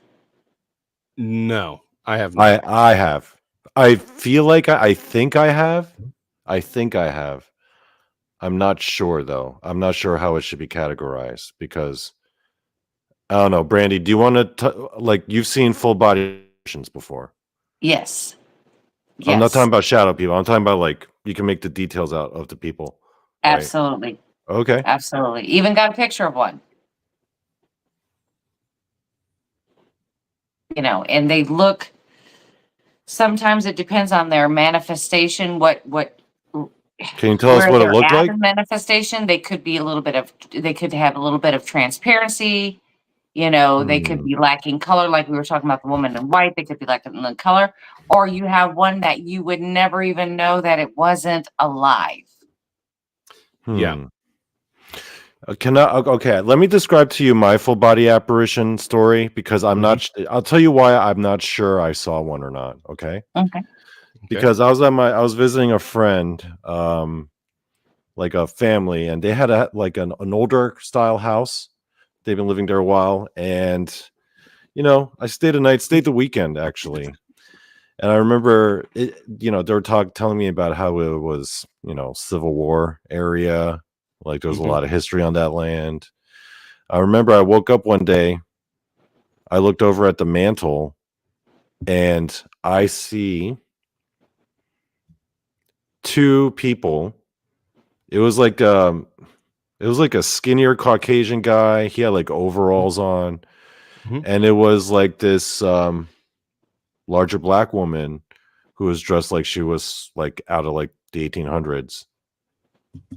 No, I have not. I have. I feel like I think I have. I'm not sure though. I'm not sure how it should be categorized because I don't know. Brandy, do you want to you've seen full body apparitions before? Yes. I'm not talking about shadow people. I'm talking about you can make the details out of the people. Right? Absolutely. Okay. Absolutely. Even got a picture of one. And they look, sometimes it depends on their manifestation, what Can you tell us where what it they're looked at like? a manifestation, they could have a little bit of transparency. They could Hmm. be lacking color, like we were talking about the woman in white. They could be lacking the color, or you have one that you would never even know that it wasn't alive. Yeah. Hmm. Okay, let me describe to you my full body apparition story because I'm not. I'll tell you why I'm not sure I saw one or not. Okay, Okay. because I was visiting a friend, like a family, and they had an older style house. They've been living there a while, and I stayed the weekend actually. And I remember it, they were telling me about how it was, Civil War area, like there was a lot of history on that land. I remember I woke up one day, I looked over at the mantle, and I see two people. It was like a skinnier Caucasian guy. He had like overalls on, Mhm. and it was like this larger black woman who was dressed like she was like out of like the 1800s,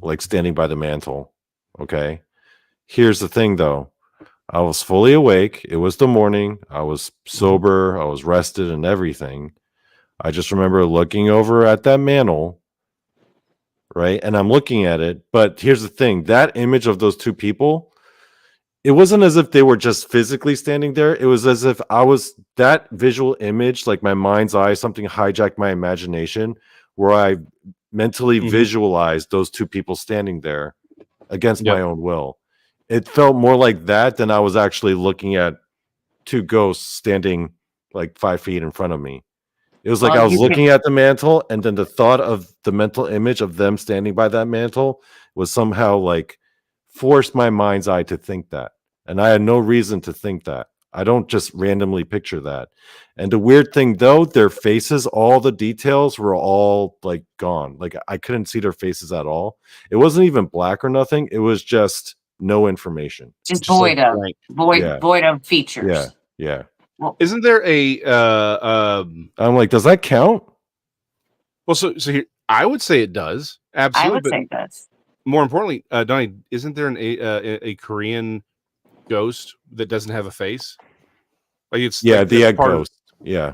like standing by the mantle. Okay. Here's the thing though. I was fully awake. It was the morning. I was sober. I was rested and everything. I just remember looking over at that mantle, right? And I'm looking at it. But here's the thing, that image of those two people, it wasn't as if they were just physically standing there. It was as if that visual image, like my mind's eye, something hijacked my imagination where I mentally visualized those two people standing there against my own will. It felt more like that than I was actually looking at two ghosts standing like 5 feet in front of me. It was like Well, I was you could looking at the mantle, and then the thought of the mental image of them standing by that mantle was somehow like forced my mind's eye to think that. And I had no reason to think that. I don't just randomly picture that. And the weird thing though, their faces, all the details were all like gone. Like I couldn't see their faces at all. It wasn't even black or nothing. It was just no information. just Just like void of blank. Yeah. void of Yeah. features. Yeah. Well, Isn't there a I'm like, does that count? well, so here, I would say it does. I Absolutely. would But say that's more importantly, Donnie, isn't there a Korean ghost that doesn't have a face? Like it's Yeah, like the that's egg part ghost. Yeah.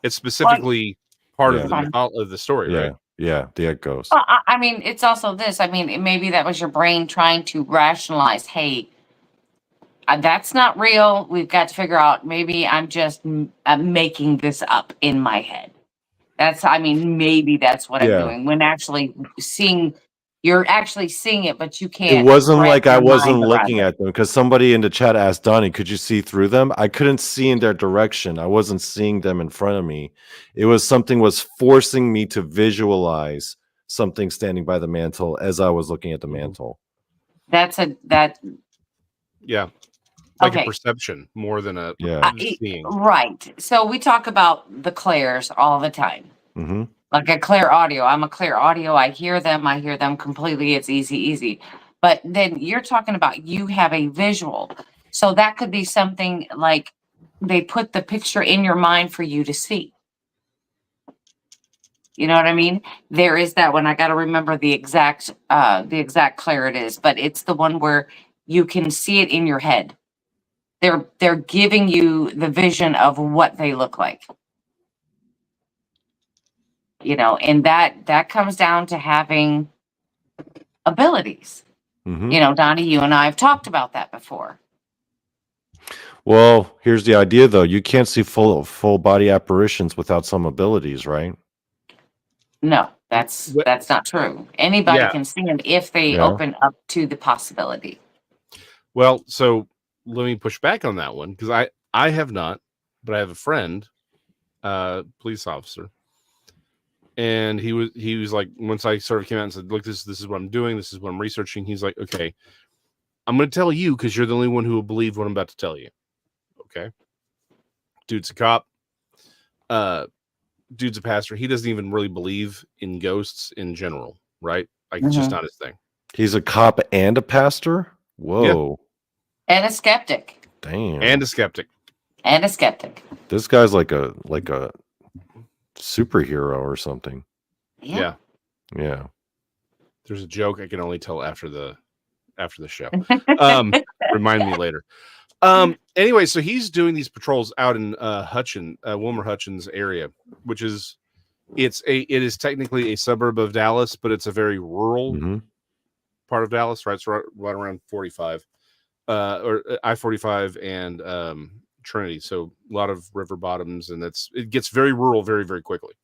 it's specifically part Yeah. of the story, Yeah. right? Yeah. The egg ghost. well, I mean, it's also this. I mean, maybe that was your brain trying to rationalize, hey, that's not real. We've got to figure out, maybe I'm just making this up in my head. Maybe that's what I'm Yeah. doing when actually you're actually seeing it, but you It can't wasn't wrap like I your wasn't mind around looking it. at them because somebody in the chat asked Donnie, could you see through them? I couldn't see in their direction. I wasn't seeing them in front of me. It was something was forcing me to visualize something standing by the mantle as I was looking at the mantle. That Yeah. Like a okay. perception more than a Yeah. seeing. Right. So we talk about the clairs all the time. Mm-hmm. Like a clear audio. I'm a clear audio. I hear them completely. It's easy. But then you're talking about you have a visual. So that could be something like they put the picture in your mind for you to see. You know what I mean? There is that one. I got to remember the exact clair it is, but it's the one where you can see it in your head. They're giving you the vision of what they look like. And that comes down to having abilities. Mm-hmm. Donnie, you and I have talked about that before. Well, here's the idea though. You can't see full body apparitions without some abilities, right? No, that's not true. Anybody can see them if they Yeah. open up to the possibility. Well, so let me push back on that one because I have not, but I have a friend, police officer, and he was like, once I sort of came out and said, look, this is what I'm doing, this is what I'm researching. He's like, okay, I'm going to tell you because you're the only one who will believe what I'm about to tell you. Okay, dude's a cop. Dude's a pastor. He doesn't even really believe in ghosts in general, right? Like it's just not his thing. He's a cop and a pastor? Whoa. Yeah. And a skeptic. Damn. And a skeptic. This guy's like a superhero or something. Yeah. Yeah. There's a joke I can only tell after the show. Remind me later. Anyway, so he's doing these patrols out in Wilmer Hutchins area, which is it is technically a suburb of Dallas, but it's a very rural part of Dallas, right? It's right around 45, or I-45 and Trinity. So a lot of river bottoms, and it gets very rural very, very quickly.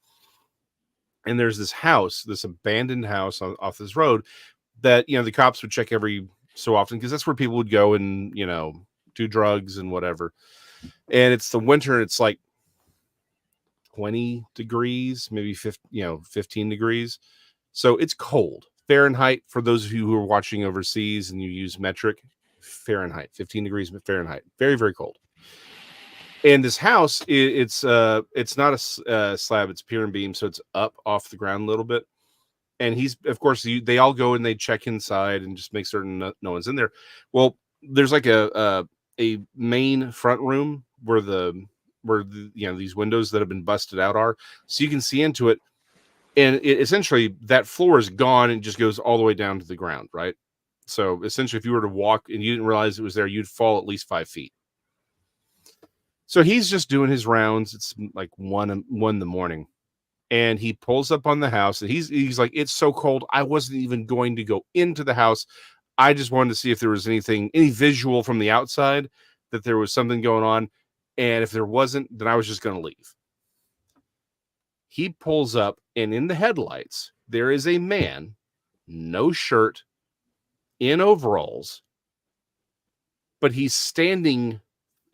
And there's this house, this abandoned house off this road that, the cops would check every so often because that's where people would go and, do drugs and whatever. And it's the winter. It's like 20 degrees, maybe 15 degrees. So it's cold. Fahrenheit, for those of you who are watching overseas and you use metric, Fahrenheit, 15 degrees Fahrenheit. Very, very cold. And this house, it's not a slab, it's pier and beam, so it's up off the ground a little bit. And of course, they all go and they check inside and just make certain no one's in there. Well, there's like a main front room where these windows that have been busted out are, so you can see into it. And essentially, that floor is gone and just goes all the way down to the ground, right? So essentially, if you were to walk and you didn't realize it was there, you'd fall at least 5 feet. So he's just doing his rounds. It's like 1 in the morning, and he pulls up on the house. And he's like, "It's so cold. I wasn't even going to go into the house. I just wanted to see if there was any visual from the outside, that there was something going on. And if there wasn't, then I was just going to leave." He pulls up, and in the headlights, there is a man, no shirt, in overalls, but he's standing,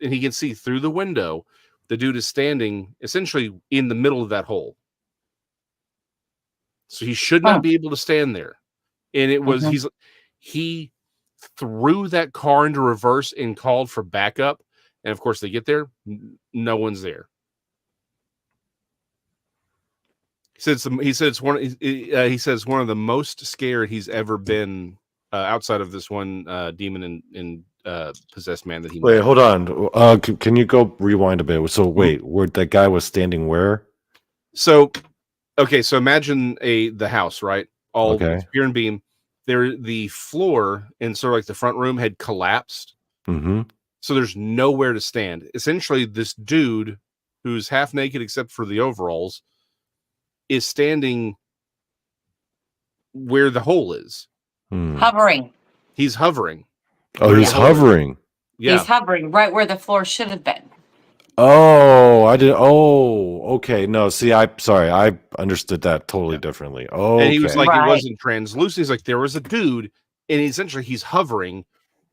and he can see through the window. The dude is standing essentially in the middle of that hole. So he should not be able to stand there. And it was, he threw that car into reverse and called for backup. And of course they get there. No one's there. He says one of the most scared he's ever been, outside of this one demon and possessed man that he Wait, met. hold on. Can you go rewind a bit? So wait, where that guy was standing where? So imagine the house, right? All pier and beam. The floor in sort of like the front room had collapsed. So there's nowhere to stand. Essentially, this dude who's half naked except for the overalls is standing where the hole is. Hovering. He's hovering. Oh, he's hovering. Yeah. He's hovering right where the floor should have been. Oh, I did. Oh, okay. No, see, I understood that totally differently. Oh, and he was like, it wasn't translucent. He's like, there was a dude, and essentially he's hovering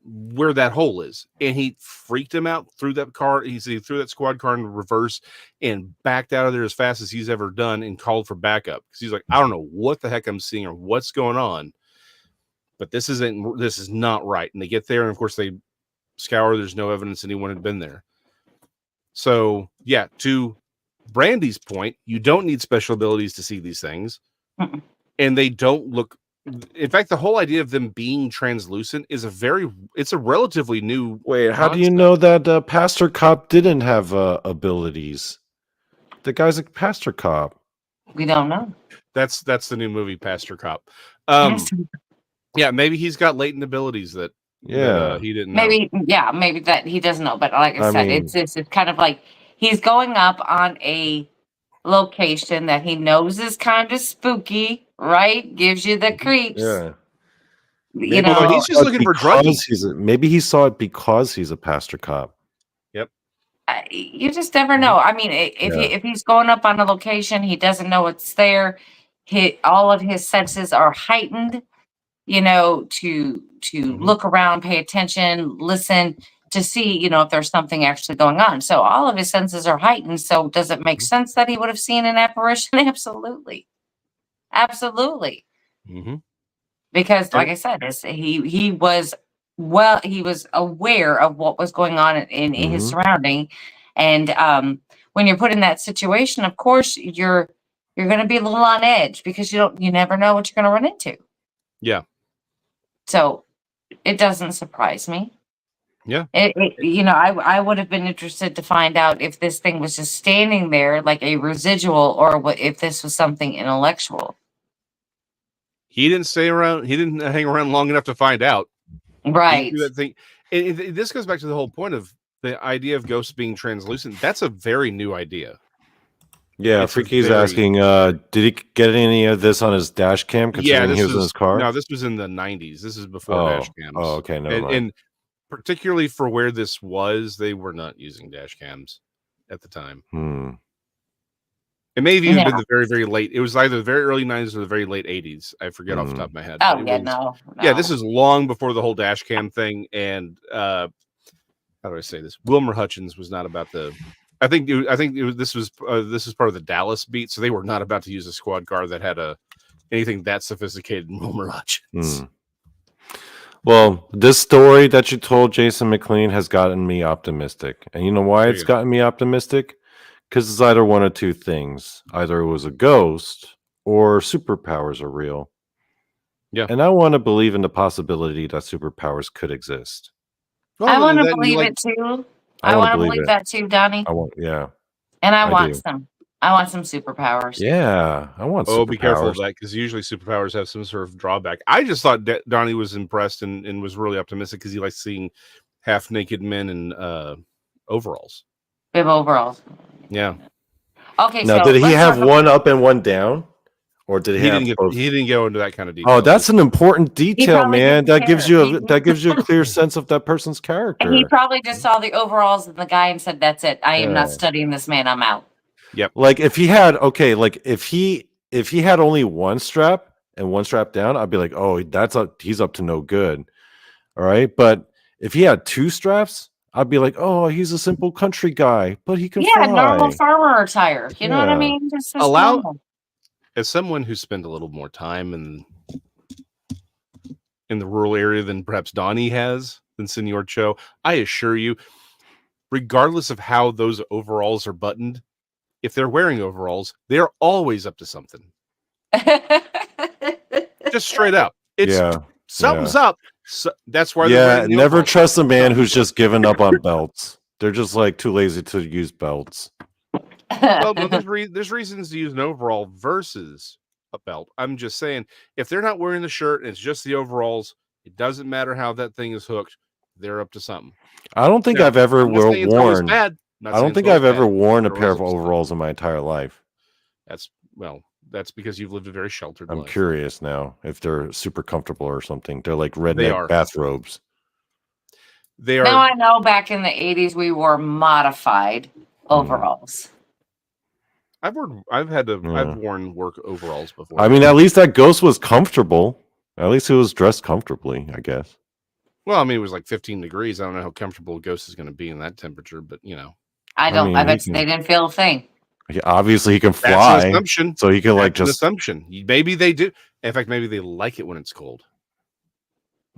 where that hole is, and he freaked him out through that car. He threw that squad car in reverse and backed out of there as fast as he's ever done and called for backup because he's like, I don't know what the heck I'm seeing or what's going on, but this is not right. And they get there, and of course they scour. There's no evidence anyone had been there. So yeah, to Brandy's point, you don't need special abilities to see these things, and they don't look. In fact, the whole idea of them being translucent is it's a relatively new. Wait, how do you know that Pastor Cop didn't have abilities? The guy's a Pastor Cop. We don't know. That's the new movie, Pastor Cop. Yeah, maybe he's got latent abilities that he didn't know. Maybe that he doesn't know. But like I said, it's kind of like he's going up on a location that he knows is kind of spooky, right? Gives you the creeps. Yeah. He's just looking for drugs. Maybe he saw it because he's a Pastor Cop. Yep. You just never know. I mean, if he's going up on a location, he doesn't know it's there. All of his senses are heightened, to look around, pay attention, listen, to see, if there's something actually going on. So all of his senses are heightened. So does it make sense that he would have seen an apparition? Absolutely. Absolutely. Because like I said, he was aware of what was going on in his surrounding. And when you're put in that situation, of course, you're going to be a little on edge because you never know what you're going to run into. Yeah. So it doesn't surprise me. Yeah. I would have been interested to find out if this thing was just standing there like a residual or if this was something intellectual. He didn't stay around. He didn't hang around long enough to find out. Right. He threw that thing. This goes back to the whole point of the idea of ghosts being translucent. That's a very new idea. Yeah, It's a Freaky's very- asking, did he get any of this on his dash cam considering he was in his car? No, this was in the 90s. This is before dash cams. Oh, okay, never mind. And particularly for where this was, they were not using dash cams at the time. It may have even been the very, very late. It was either the very early 90s or the very late 80s. I forget off the top of my head. Oh, but yeah, it was, no. Yeah, this is long before the whole dash cam thing. And how do I say this? Wilmer Hutchins was not about the. This was part of the Dallas beat, so they were not about to use a squad car that had anything that sophisticated in Wilmer Hutchins. Well, this story that you told, Jason McLean, has gotten me optimistic. And you know why it's gotten me optimistic? Because it's either one of two things. Either it was a ghost or superpowers are real. Yeah. And I want to believe in the possibility that superpowers could exist. I want to believe it too. I want to believe that too, Donny. And I want some. I want some superpowers. Yeah, I want superpowers. Be careful of that, because usually superpowers have some sort of drawback. I just thought Donnie was impressed and was really optimistic because he likes seeing half-naked men in overalls. Bib overalls. Yeah. Okay, now, so did he have one up and one down? Or did he have both? He didn't go into that kind of detail. Oh, that's an important detail, man. That gives you a clear sense of that person's character. And he probably just saw the overalls and the guy and said, "That's it. I am not studying this man. I'm out." Yep. Like if he had if he had only one strap and one strap down, I'd be like, "Oh, he's up to no good." All right? But if he had two straps, I'd be like, "Oh, he's a simple country guy, but he can fly." Normal farmer attire. You know what I mean? Just normal. As someone who spent a little more time in the rural area than perhaps Donnie has, than Senor Cho, I assure you, regardless of how those overalls are buttoned, if they're wearing overalls, they're always up to something. Just straight up. Something's up. So that's why. Never trust a man who's just given up on belts. They're just like too lazy to use belts. Well, there's reasons to use an overall versus a belt. I'm just saying, if they're not wearing the shirt and it's just the overalls, it doesn't matter how that thing is hooked. They're up to something. I don't think I've ever worn. I don't think I've ever worn a pair of overalls in my entire life. That's because you've lived a very sheltered life. I'm curious now if they're super comfortable or something. They're like redneck bathrobes. They are. Now I know back in the 80s we wore modified overalls. I've worn work overalls before. I mean, at least that ghost was comfortable. At least he was dressed comfortably, I guess. Well, I mean, it was like 15 degrees. I don't know how comfortable a ghost is going to be in that temperature, but I bet they didn't feel a thing. Obviously, he can fly. That's an assumption. So he can an assumption. Maybe they do. In fact, maybe they like it when it's cold.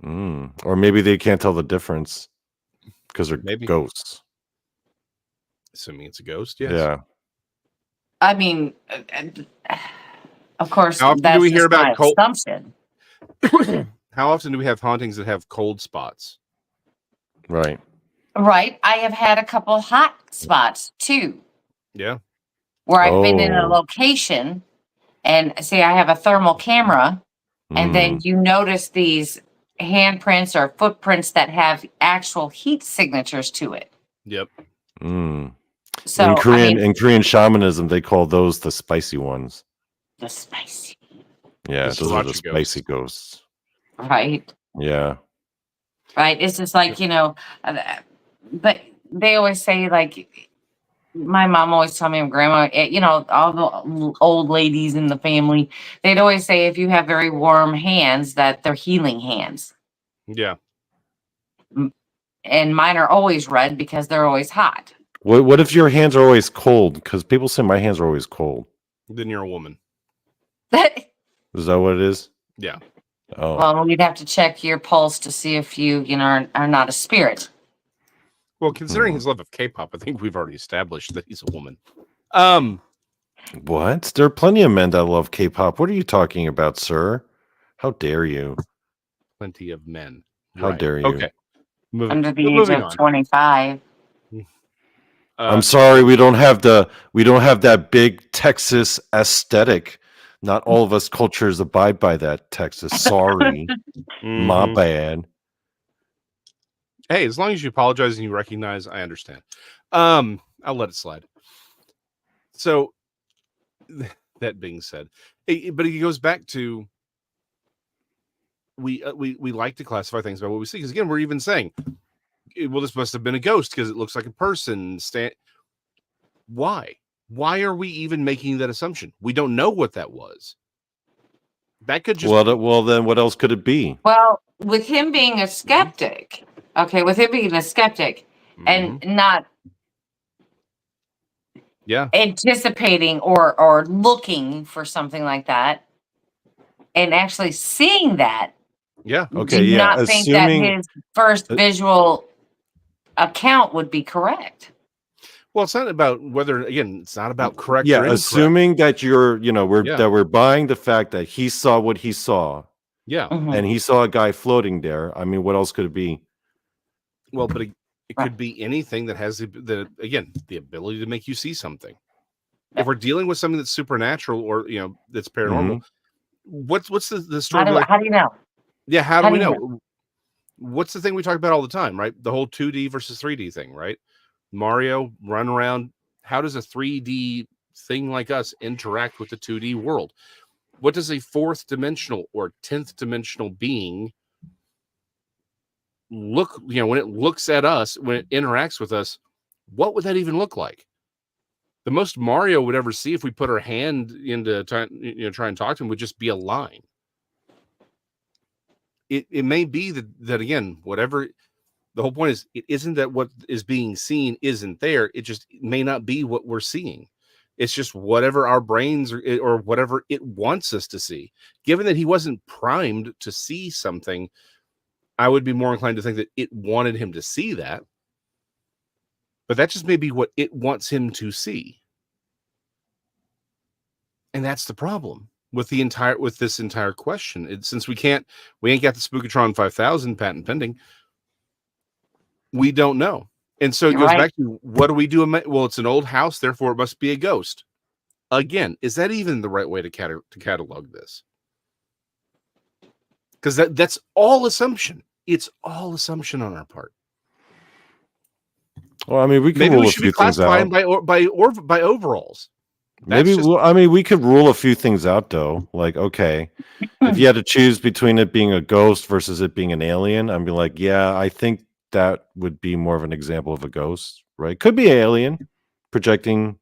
Or maybe they can't tell the difference because they're ghosts. Assuming it's a ghost, yes. Yeah. I mean, of course, how often that's do we hear about cold assumption. How often do we have hauntings that have cold spots? Right. Right. I have had a couple hot spots too. Yeah. Where I've been in a location and say I have a thermal camera and then you notice these handprints or footprints that have actual heat signatures to it. Yep. So in Korean shamanism, they call those the spicy ones. The spicy. Yeah, those are the spicy ghosts. Right. Yeah. Right. It's just like, but they always say, like, my mom always told me, and grandma, all the old ladies in the family, they'd always say if you have very warm hands, that they're healing hands. Yeah. And mine are always red because they're always hot. What if your hands are always cold? Because people say my hands are always cold. Then you're a woman. Is that what it is? Yeah. Oh. Well, you'd have to check your pulse to see if you, are not a spirit. Well, considering his love of K-pop, I think we've already established that he's a woman. What? There are plenty of men that love K-pop. What are you talking about, sir? How dare you? Plenty of men. How dare you? Okay. Under the age of 25. I'm sorry, we don't have that big Texas aesthetic Not all of us cultures abide by that, Texas. Sorry. My Mhm. bad. Hey, as long as you apologize and you recognize, I understand. I'll let it slide. So that being said, but it goes back to we like to classify things by what we see, because again, we're even saying, well, this must have been a ghost because it looks like a person. Why are we even making that assumption? We don't know what that was. That could just Well, then what else could it be? Well, with him being a skeptic, okay, with him being a skeptic and not anticipating or looking for something like that and actually seeing that, Okay, do you yeah. not think that Assuming his first visual account would be correct? Well, it's not about whether, again, it's not about correct or yeah, incorrect. assuming that we're buying the fact that he saw what he saw. Yeah. And he saw a guy floating there. I mean, what else could it be? Well, but it could be anything that has the ability to make you see something. If we're dealing with something that's supernatural or that's paranormal, what's the story? How do you know? Yeah, how do we know? What's the thing we talk about all the time, right? The whole 2D versus 3D thing, right? Mario run around. How does a 3D thing like us interact with the 2D world? What does a fourth dimensional or 10th dimensional being look, when it looks at us, when it interacts with us, what would that even look like? The most Mario would ever see if we put our hand into try and talk to him would just be a line. It may be that again, whatever the whole point is, it isn't that what is being seen isn't there. It just may not be what we're seeing. It's just whatever our brains or whatever it wants us to see. Given that he wasn't primed to see something, I would be more inclined to think that it wanted him to see that. But that just may be what it wants him to see. And that's the problem with this entire question. Since we ain't got the Spookatron 5000 patent pending, we don't know. And so it goes back to, what do we do? Well, it's an old house, therefore it must be a ghost. Again, is that even the right way to catalog this? Because that's all assumption. It's all assumption on our part. Well, I mean, we can rule a few things out by overalls. Maybe we could rule a few things out though. Like, okay, if you had to choose between it being a ghost versus it being an alien, I'd be like, yeah, I think that would be more of an example of a ghost, right? Could be alien projecting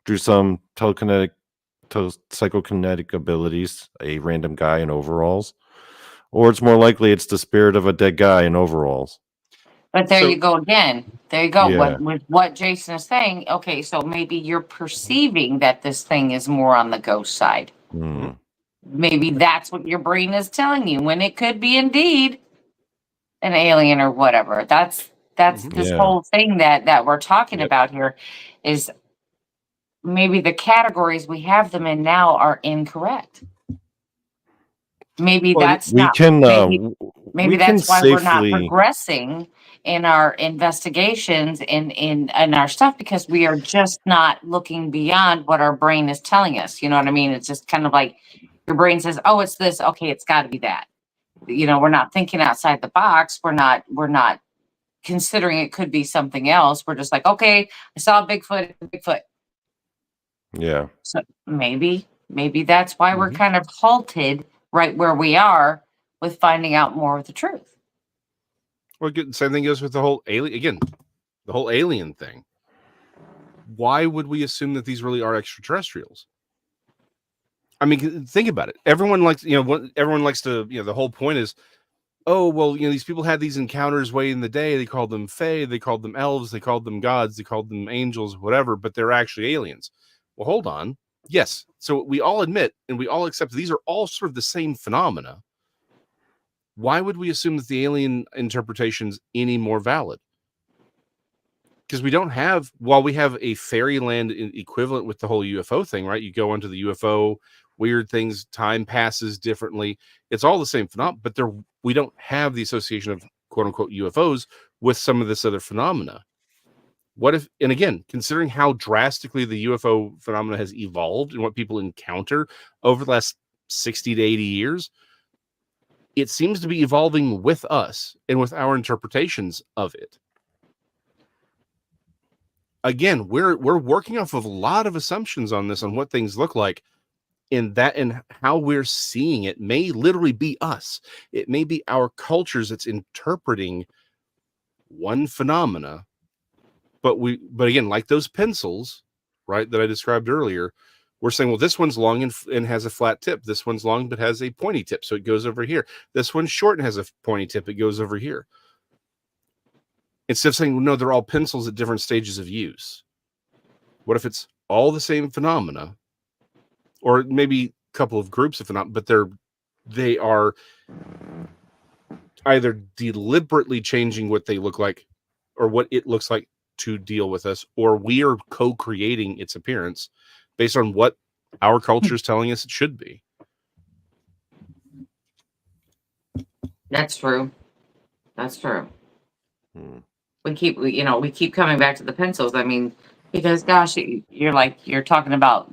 through some psychokinetic abilities, a random guy in overalls, or it's more likely it's the spirit of a dead guy in overalls. But there you go again. There you go. Yeah. With what Jason is saying, okay, so maybe you're perceiving that this thing is more on the ghost side. Maybe that's what your brain is telling you, when it could be indeed an alien or whatever. That's this whole thing that we're talking about here, is maybe the categories we have them in now are incorrect. Maybe that's we not. Can, maybe that's why we're not progressing in our investigations in our stuff, because we are just not looking beyond what our brain is telling us. You know what I mean? It's just kind of like your brain says, "Oh, it's this. Okay, it's got to be that." We're not thinking outside the box. We're not considering it could be something else. We're just like, okay, I saw Bigfoot. Yeah. So maybe that's why we're kind of halted right where we are with finding out more of the truth. Well, same thing goes with the whole alien thing. Why would we assume that these really are extraterrestrials? I mean, think about it. Everyone likes, everyone likes to, the whole point is, oh, well, these people had these encounters way in the day. They called them fae, they called them elves, they called them gods, they called them angels, whatever, but they're actually aliens. Well, hold on. Yes. So we all admit and we all accept these are all sort of the same phenomena. Why would we assume that the alien interpretation's any more valid? Because we don't have, while we have a fairyland equivalent with the whole UFO thing, right? You go into the UFO, weird things, time passes differently. It's all the same phenomenon, but we don't have the association of quote unquote UFOs with some of this other phenomena. What if, and again, considering how drastically the UFO phenomena has evolved and what people encounter over the last 60 to 80 years, it seems to be evolving with us and with our interpretations of it. Again, we're working off of a lot of assumptions on this, on what things look like, and how we're seeing it may literally be us. It may be our cultures that's interpreting one phenomena, but again, like those pencils, right, that I described earlier, we're saying, well, this one's long and has a flat tip. This one's long but has a pointy tip, so it goes over here. This one's short and has a pointy tip. It goes over here. Instead of saying, well, no, they're all pencils at different stages of use. What if it's all the same phenomena, or maybe a couple of groups of phenomena, but they are either deliberately changing what they look like or what it looks like to deal with us, or we are co-creating its appearance based on what our culture is telling us it should be. That's true. That's true. We keep coming back to the pencils. I mean, because gosh, you're talking about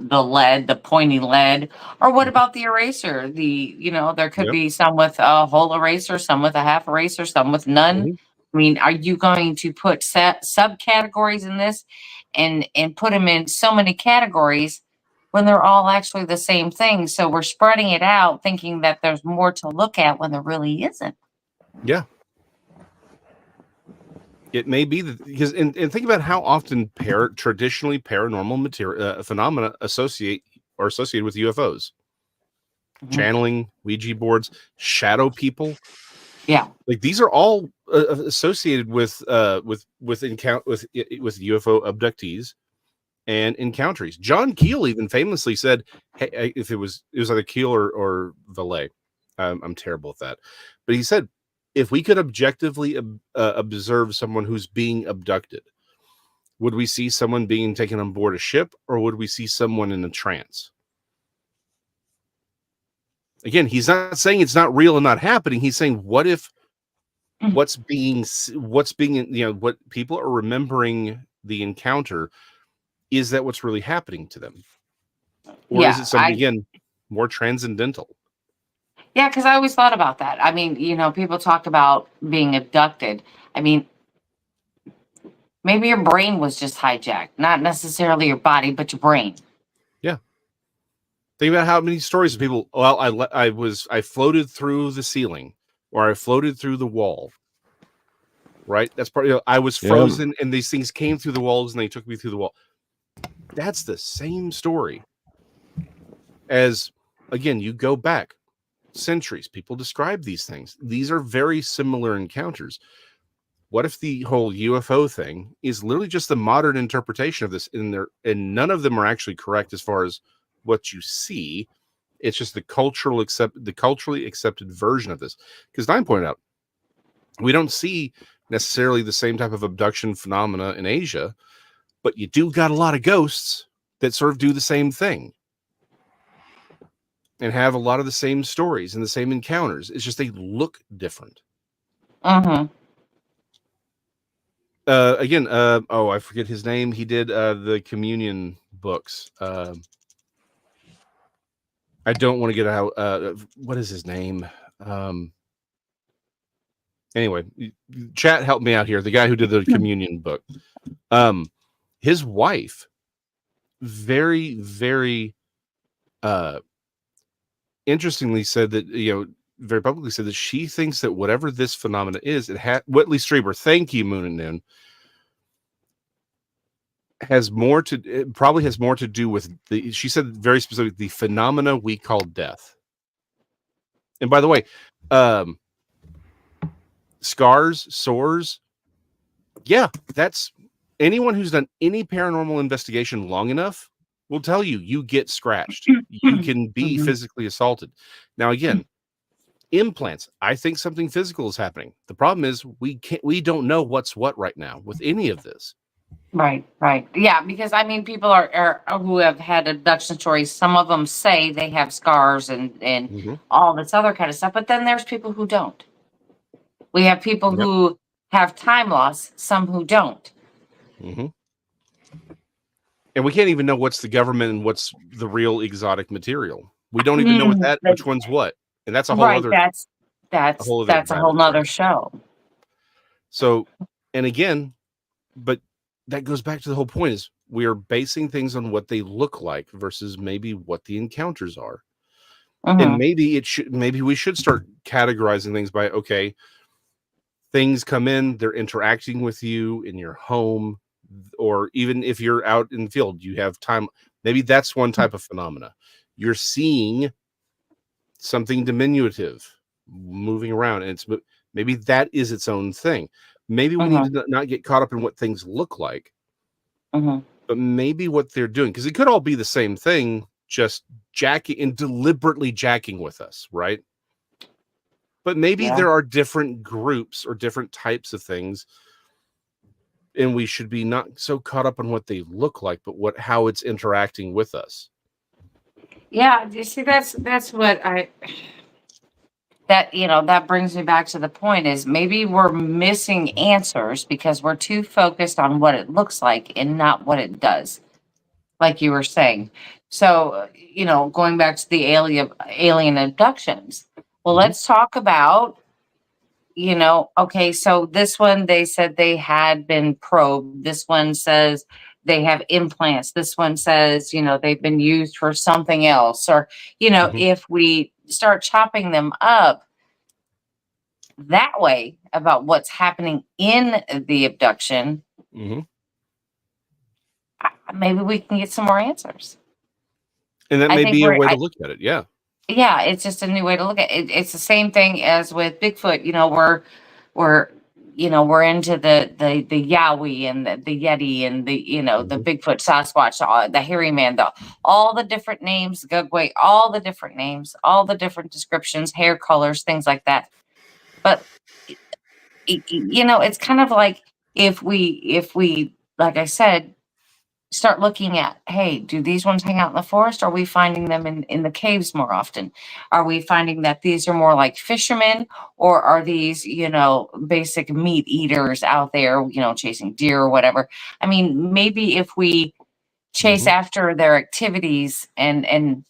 the lead, the pointy lead, or what about the eraser? There could be some with a whole eraser, some with a half eraser, some with none. Mhm. I mean, are you going to put subcategories in this and put them in so many categories when they're all actually the same thing? So we're spreading it out, thinking that there's more to look at when there really isn't. Yeah. It may be because think about how often traditionally paranormal material phenomena associated with UFOs. Channeling, Ouija boards, shadow people. Yeah. Like these are all associated with UFO abductees and encounters. John Keel even famously said, "Hey, if it was either Keel or Valet, I'm terrible at that," but he said, if we could objectively observe someone who's being abducted, would we see someone being taken on board a ship, or would we see someone in a trance? Again, he's not saying it's not real and not happening. He's saying, what if what people are remembering the encounter, is that what's really happening to them? Or is it something, again, more transcendental? Yeah, because I always thought about that. I mean, people talk about being abducted. I mean, maybe your brain was just hijacked, not necessarily your body, but your brain. Yeah. Think about how many stories of people, well, I floated through the ceiling, or I floated through the wall. Right? That's part of, I was frozen and these things came through the walls and they took me through the wall. That's the same story as, again, you go back centuries, people describe these things. These are very similar encounters. What if the whole UFO thing is literally just the modern interpretation of this and none of them are actually correct as far as what you see? It's just the culturally accepted version of this. Because Donny pointed out, we don't see necessarily the same type of abduction phenomena in Asia, but you do got a lot of ghosts that sort of do the same thing and have a lot of the same stories and the same encounters. It's just they look different. Mm-hmm. Again, I forget his name. He did the communion books. I don't want to get out. What is his name? Anyway, chat, help me out here. The guy who did the communion book. His wife, very, very interestingly said that, very publicly said that she thinks that whatever this phenomena is, Whitley Strieber, thank you, Moon and Noon, probably has more to do with she said very specifically, the phenomena we call death. And by the way, scars, sores, yeah, that's anyone who's done any paranormal investigation long enough will tell you get scratched. You can be physically assaulted. Now, again, implants, I think something physical is happening. The problem is we don't know what's what right now with any of this. Right. Yeah, because I mean, people are who have had abduction stories. Some of them say they have scars and all this other kind of stuff, but then there's people who don't. We have people who have time loss, some who don't. Mm-hmm. And we can't even know what's the government and what's the real exotic material. We don't even know what that, which one's what. And that's a whole Right. other, That's a whole other a whole rabbit nother trail. show. So, and again, but that goes back to the whole point is we are basing things on what they look like versus maybe what the encounters are. And maybe we should start categorizing things by, okay, things come in, they're interacting with you in your home, or even if you're out in the field, you have time. Maybe that's one type of phenomena. You're seeing something diminutive moving around, and maybe that is its own thing. Maybe we need to not get caught up in what things look like, but maybe what they're doing, because it could all be the same thing, just jacking and deliberately jacking with us, right? But maybe there are different groups or different types of things, and we should be not so caught up on what they look like, but how it's interacting with us. Yeah, you see, that's what that brings me back to the point is maybe we're missing answers because we're too focused on what it looks like and not what it does, like you were saying. So, going back to the alien abductions. Well, let's talk about, okay, so this one, they said they had been probed. This one says they have implants. This one says, they've been used for something else. Or, if we start chopping them up that way about what's happening in the abduction, maybe we can get some more answers. And that may be a way to look at it. Yeah. Yeah, it's just a new way to look at it. It's the same thing as with Bigfoot. We're into the Yowie and the Yeti and the the Bigfoot, Sasquatch, the hairy man, all the different names, Gugway, all the different names, all the different descriptions, hair colors, things like that. But it's kind of like if we, like I said, start looking at, hey, do these ones hang out in the forest? Are we finding them in the caves more often? Are we finding that these are more like fishermen, or are these, basic meat eaters out there, chasing deer or whatever? I mean, maybe if we chase after their activities and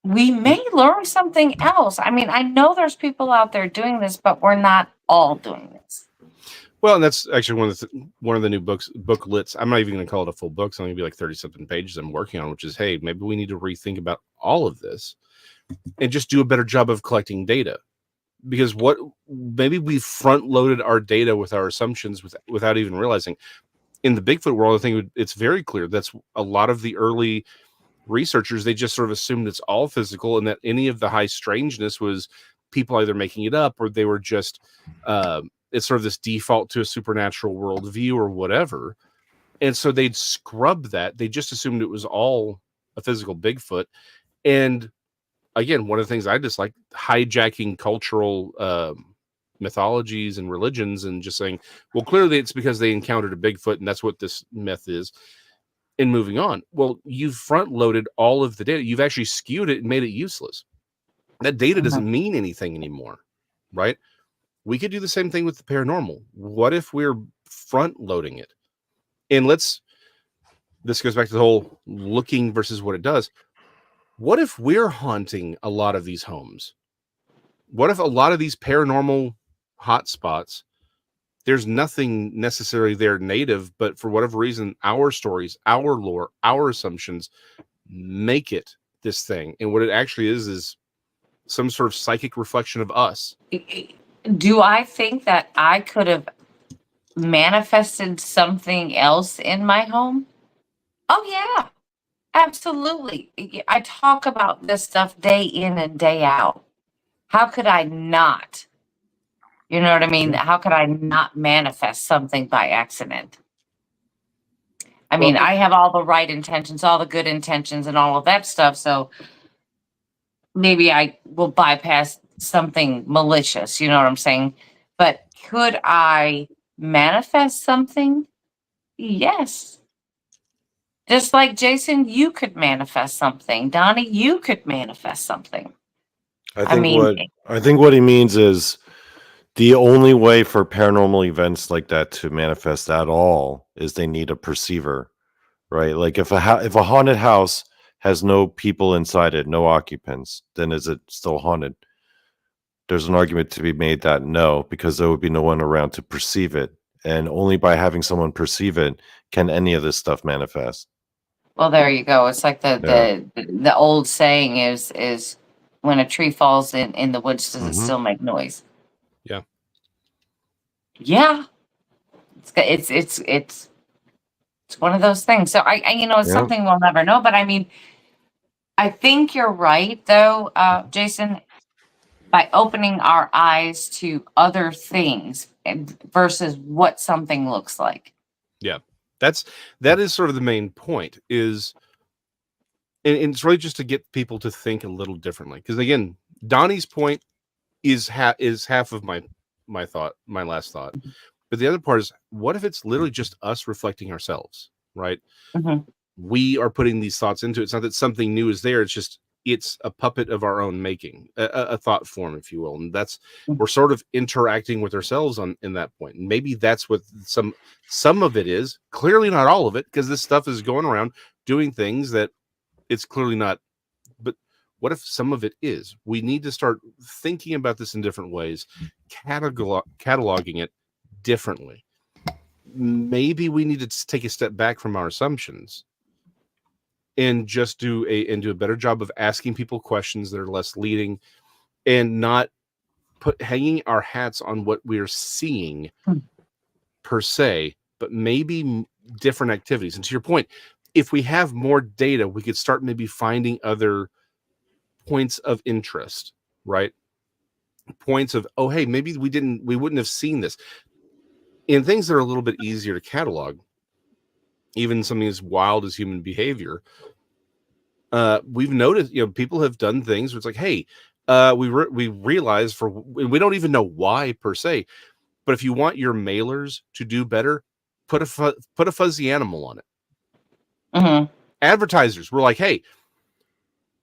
we may learn something else. I mean, I know there's people out there doing this, but we're not all doing this. Well, and that's actually one of the new booklets. I'm not even going to call it a full book. It's only going to be like 30-something pages I'm working on, which is, hey, maybe we need to rethink about all of this and just do a better job of collecting data. Because maybe we front-loaded our data with our assumptions without even realizing. In the Bigfoot world, I think it's very clear that's a lot of the early researchers, they just sort of assumed it's all physical, and that any of the high strangeness was people either making it up or they were just it's sort of this default to a supernatural worldview or whatever. And so they'd scrub that. They just assumed it was all a physical Bigfoot. And again, one of the things I dislike, hijacking cultural mythologies and religions and just saying, well, clearly it's because they encountered a Bigfoot and that's what this myth is. And moving on. Well, you've front loaded all of the data. You've actually skewed it and made it useless. That data doesn't mean anything anymore, right? We could do the same thing with the paranormal. What if we're front loading it? And this goes back to the whole looking versus what it does. What if we're haunting a lot of these homes? What if a lot of these paranormal hotspots, there's nothing necessarily there native, but for whatever reason, our stories, our lore, our assumptions make it this thing. And what it actually is some sort of psychic reflection of us. Do I think that I could have manifested something else in my home? Oh, yeah, absolutely. I talk about this stuff day in and day out. How could I not? You know what I mean? How could I not manifest something by accident? I mean, I have all the right intentions, all the good intentions and all of that stuff. So maybe I will bypass something malicious. You know what I'm saying? But could I manifest something? Yes. Just like Jason, you could manifest something. Donnie, you could manifest something. I think what he means is The only way for paranormal events like that to manifest at all is they need a perceiver, right? Like if a haunted house has no people inside it, no occupants, then is it still haunted? There's an argument to be made that no, because there would be no one around to perceive it. And only by having someone perceive it can any of this stuff manifest. Well, there you go. It's like the old saying is when a tree falls in the woods, does it still make noise? Yeah. Yeah. It's one of those things. So I it's something we'll never know. But I mean, I think you're right though, Jason, by opening our eyes to other things versus what something looks like. Yeah. That is sort of the main point is, and it's really just to get people to think a little differently. Because again, Donnie's point is half of my last thought. But the other part is, what if it's literally just us reflecting ourselves, right? We are putting these thoughts into it. It's not that something new is there. It's a puppet of our own making, a thought form, if you will. And we're sort of interacting with ourselves in that point. And maybe that's what some of it is. Clearly not all of it, because this stuff is going around doing things that it's clearly not. But what if some of it is? We need to start thinking about this in different ways, cataloging it differently. Maybe we need to take a step back from our assumptions and just do a better job of asking people questions that are less leading, and not hanging our hats on what we're seeing per se, but maybe different activities. And to your point, if we have more data, we could start maybe finding other points of interest, right? Points of, oh, hey, maybe we wouldn't have seen this. In things that are a little bit easier to catalog, even something as wild as human behavior, we've noticed, people have done things where it's like, hey, we realize we don't even know why per se, but if you want your mailers to do better, put a fuzzy animal on it. Advertisers were like, hey,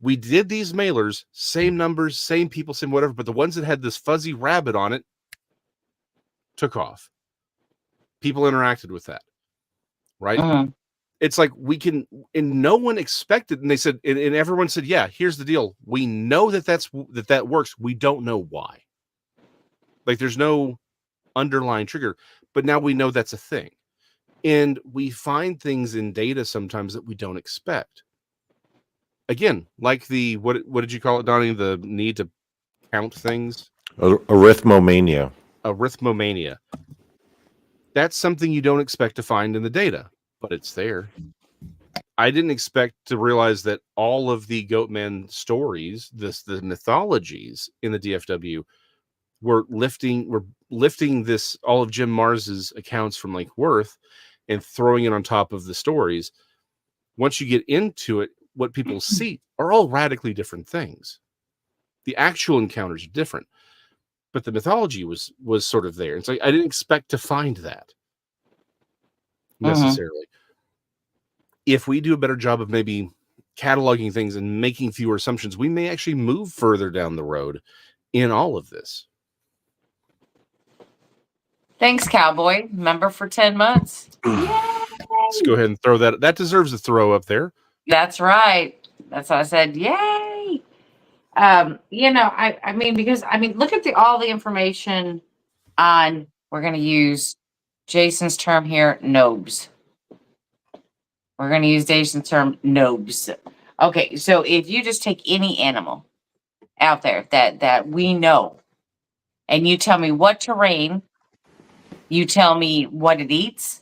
we did these mailers, same numbers, same people, same whatever, but the ones that had this fuzzy rabbit on it took off. People interacted with that, right? It's like and no one expected, and they said, and everyone said, yeah, here's the deal. We know that works. We don't know why. Like there's no underlying trigger, but now we know that's a thing. And we find things in data sometimes that we don't expect. Again, like what did you call it, Donnie? The need to count things? Arithmomania. Arithmomania. That's something you don't expect to find in the data, but it's there. I didn't expect to realize that all of the Goatman stories, the mythologies in the DFW, were lifting this, all of Jim Mars's accounts from Lake Worth and throwing it on top of the stories. Once you get into it, what people see are all radically different things. The actual encounters are different, but the mythology was sort of there. It's like I didn't expect to find that necessarily. If we do a better job of maybe cataloging things and making fewer assumptions, we may actually move further down the road in all of this. Thanks, Cowboy. Member for 10 months. Let's go ahead and throw that. That deserves a throw up there. That's right. That's why I said, yay. I mean, because look at all the information on, we're going to use Jason's term here, nobs. We're going to use Jason's term, nobs. Okay, so if you just take any animal out there that we know, and you tell me what terrain, you tell me what it eats,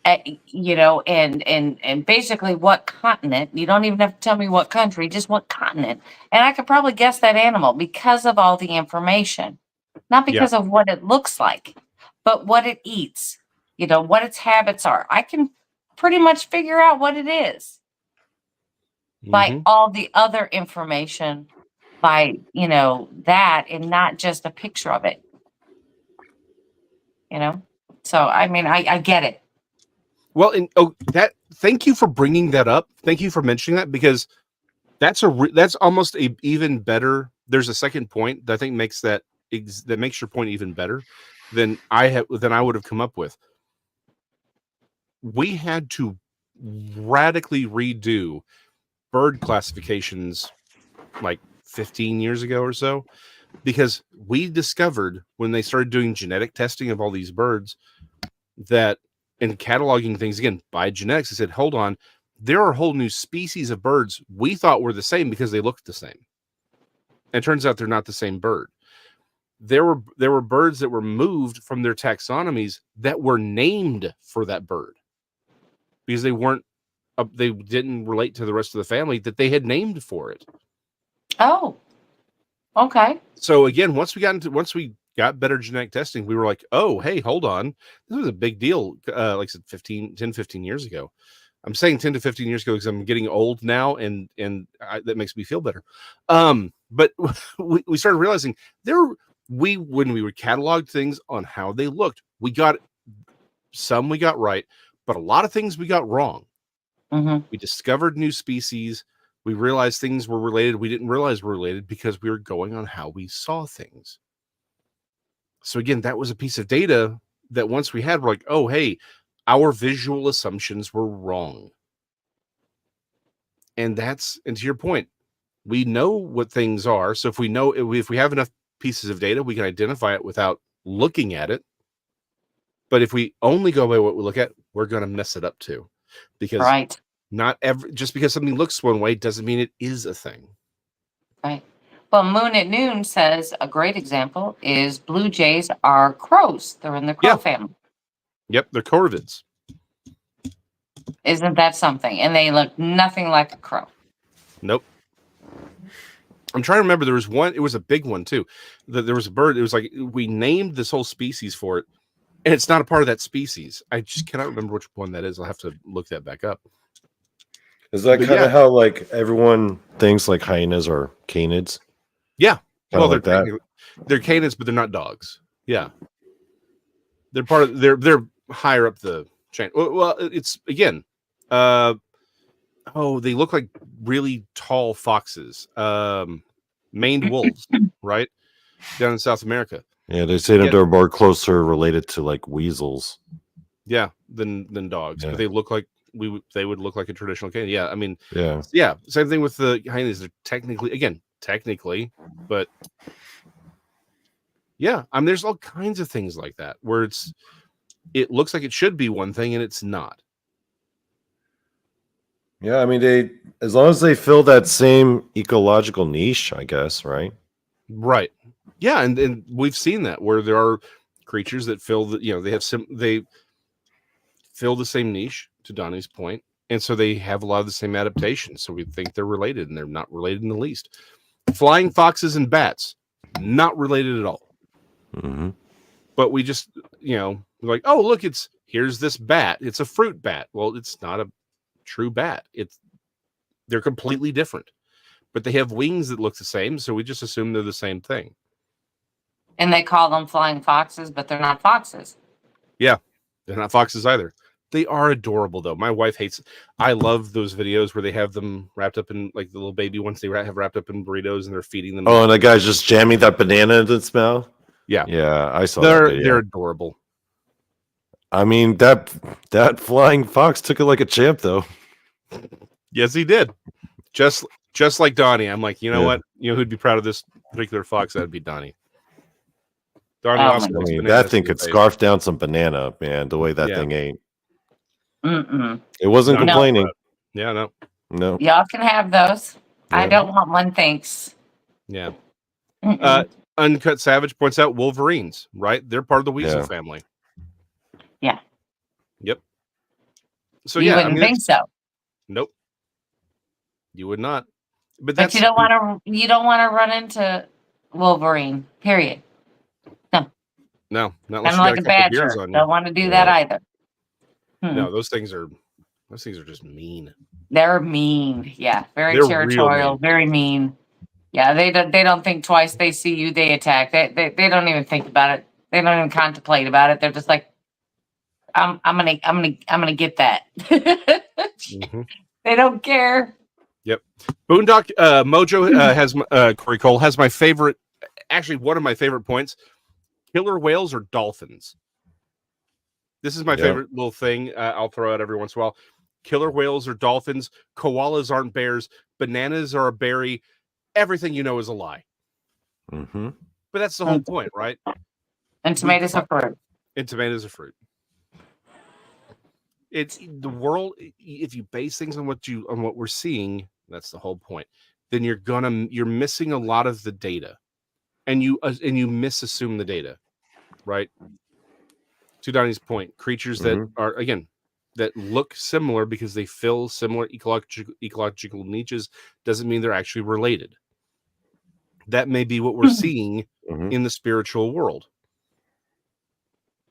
and basically what continent. You don't even have to tell me what country, just what continent. And I could probably guess that animal because of all the information, not because of what it looks like, but what it eats, what its habits are. I can pretty much figure out what it is by all the other information, by, that, and not just a picture of it, So, I mean, I get it. Well, and thank you for bringing that up. Thank you for mentioning that, because that's almost a even better. There's a second point that I think makes that that makes your point even better than I would have come up with. We had to radically redo bird classifications like 15 years ago or so, because we discovered when they started doing genetic testing of all these birds that, and cataloging things again by genetics, they said, hold on, there are whole new species of birds we thought were the same because they looked the same. And it turns out they're not the same bird. There were birds that were moved from their taxonomies that were named for that bird because they didn't relate to the rest of the family that they had named for it. Oh, okay. So again, once we got better genetic testing, we were like, oh, hey, hold on. This was a big deal. Like I said, 10, 15 years ago. I'm saying 10 to 15 years ago because I'm getting old now, and that makes me feel better. But we started realizing when we would catalog things on how they looked, we got right, but a lot of things we got wrong. Mm-hmm. We discovered new species. We realized things were related. We didn't realize were related because we were going on how we saw things. So again, that was a piece of data that once we had, we're like, oh, hey, our visual assumptions were wrong. And to your point, we know what things are. So if we have enough pieces of data, we can identify it without looking at it. But if we only go by what we look at, we're going to mess it up too. Because just because something looks one way doesn't mean it is a thing. Right. Well, Moon at Noon says a great example is blue jays are crows. They're in the crow family. Yep, they're corvids. Isn't that something? And they look nothing like a crow. Nope. I'm trying to remember. There was one. It was a big one too. There was a bird. It was like we named this whole species for it, and it's not a part of that species. I just cannot remember which one that is. I'll have to look that back up. Is that kind of how like everyone thinks like hyenas are canids? Yeah. Well, like they're canids, but they're not dogs. Yeah. They're part of. They're higher up the chain. Well, it's again. They look like really tall foxes. Maned wolves, right? Down in South America. Yeah, they say that they're more closer related to like weasels. Yeah, than dogs. Yeah. But they look like they would look like a traditional canine. Yeah, I mean, yeah. Same thing with the hyenas. They're technically, but yeah, I mean, there's all kinds of things like that where it looks like it should be one thing and it's not. Yeah, I mean, as long as they fill that same ecological niche, I guess, right? Right. Yeah, and we've seen that where there are creatures that fill they fill the same niche, to Donny's point, and so they have a lot of the same adaptations. So we think they're related, and they're not related in the least. Flying foxes and bats, not related at all. Mm-hmm. But we just, we're like, oh, look, here's this bat. It's a fruit bat. Well, it's not a true bat. They're completely different, but they have wings that look the same. So we just assume they're the same thing. And they call them flying foxes, but they're not foxes. Yeah, they're not foxes either. They are adorable, though. My wife hates it. I love those videos where they have them wrapped up in, like, the little baby ones they have wrapped up in burritos and they're feeding them. Oh, and the guy's just jamming that banana into its mouth? Yeah. Yeah, I saw that video. They're adorable. I mean, that flying fox took it like a champ, though. Yes, he did. Just like Donny. I'm like, you know what? You know who'd be proud of this particular fox? That'd be Donny. That thing could scarf down some banana, man, the way that thing ate. Mm-mm. It wasn't complaining. Yeah, no. Y'all can have those. Yeah. I don't want one, thanks. Yeah. Uncut Savage points out wolverines, right? They're part of the weasel family. Yeah. Yep. So you wouldn't think so. Nope. You would not. But you don't want to run into Wolverine. Period. No, not unless like a badger. Don't want to do that either. No, those things are just mean. They're mean. Yeah, very territorial, very mean. Yeah, they don't think twice. They see you, they attack. They don't even think about it. They don't even contemplate about it. They're just like, I'm gonna get that. They don't care. Yep. Boondock Mojo has Corey Cole has my favorite actually one of my favorite points: killer whales or dolphins. This is my favorite little thing. I'll throw out every once in a while. Killer whales or dolphins. Koalas aren't bears. Bananas are a berry. Everything you know is a lie. Mm-hmm. But that's the whole point, right? And tomatoes are fruit. And tomatoes are fruit. It's the world. If you base things on what we're seeing, that's the whole point. Then you're missing a lot of the data, and you misassume the data, right? To Donnie's point, creatures that are that look similar because they fill similar ecological niches doesn't mean they're actually related. That may be what we're seeing in the spiritual world.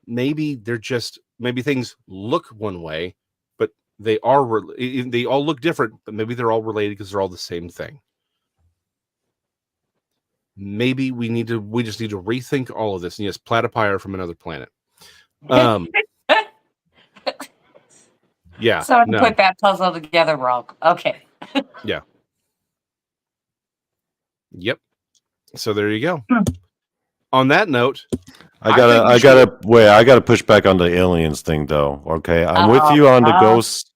Maybe things look one way, but they all look different, but maybe they're all related because they're all the same thing. Maybe we just need to rethink all of this. And yes, platypi are from another planet. Yeah. So put that puzzle together wrong. Okay. Yeah. Yep. So there you go. On that note, I gotta push back on the aliens thing though. Okay. I'm with you on the ghosts.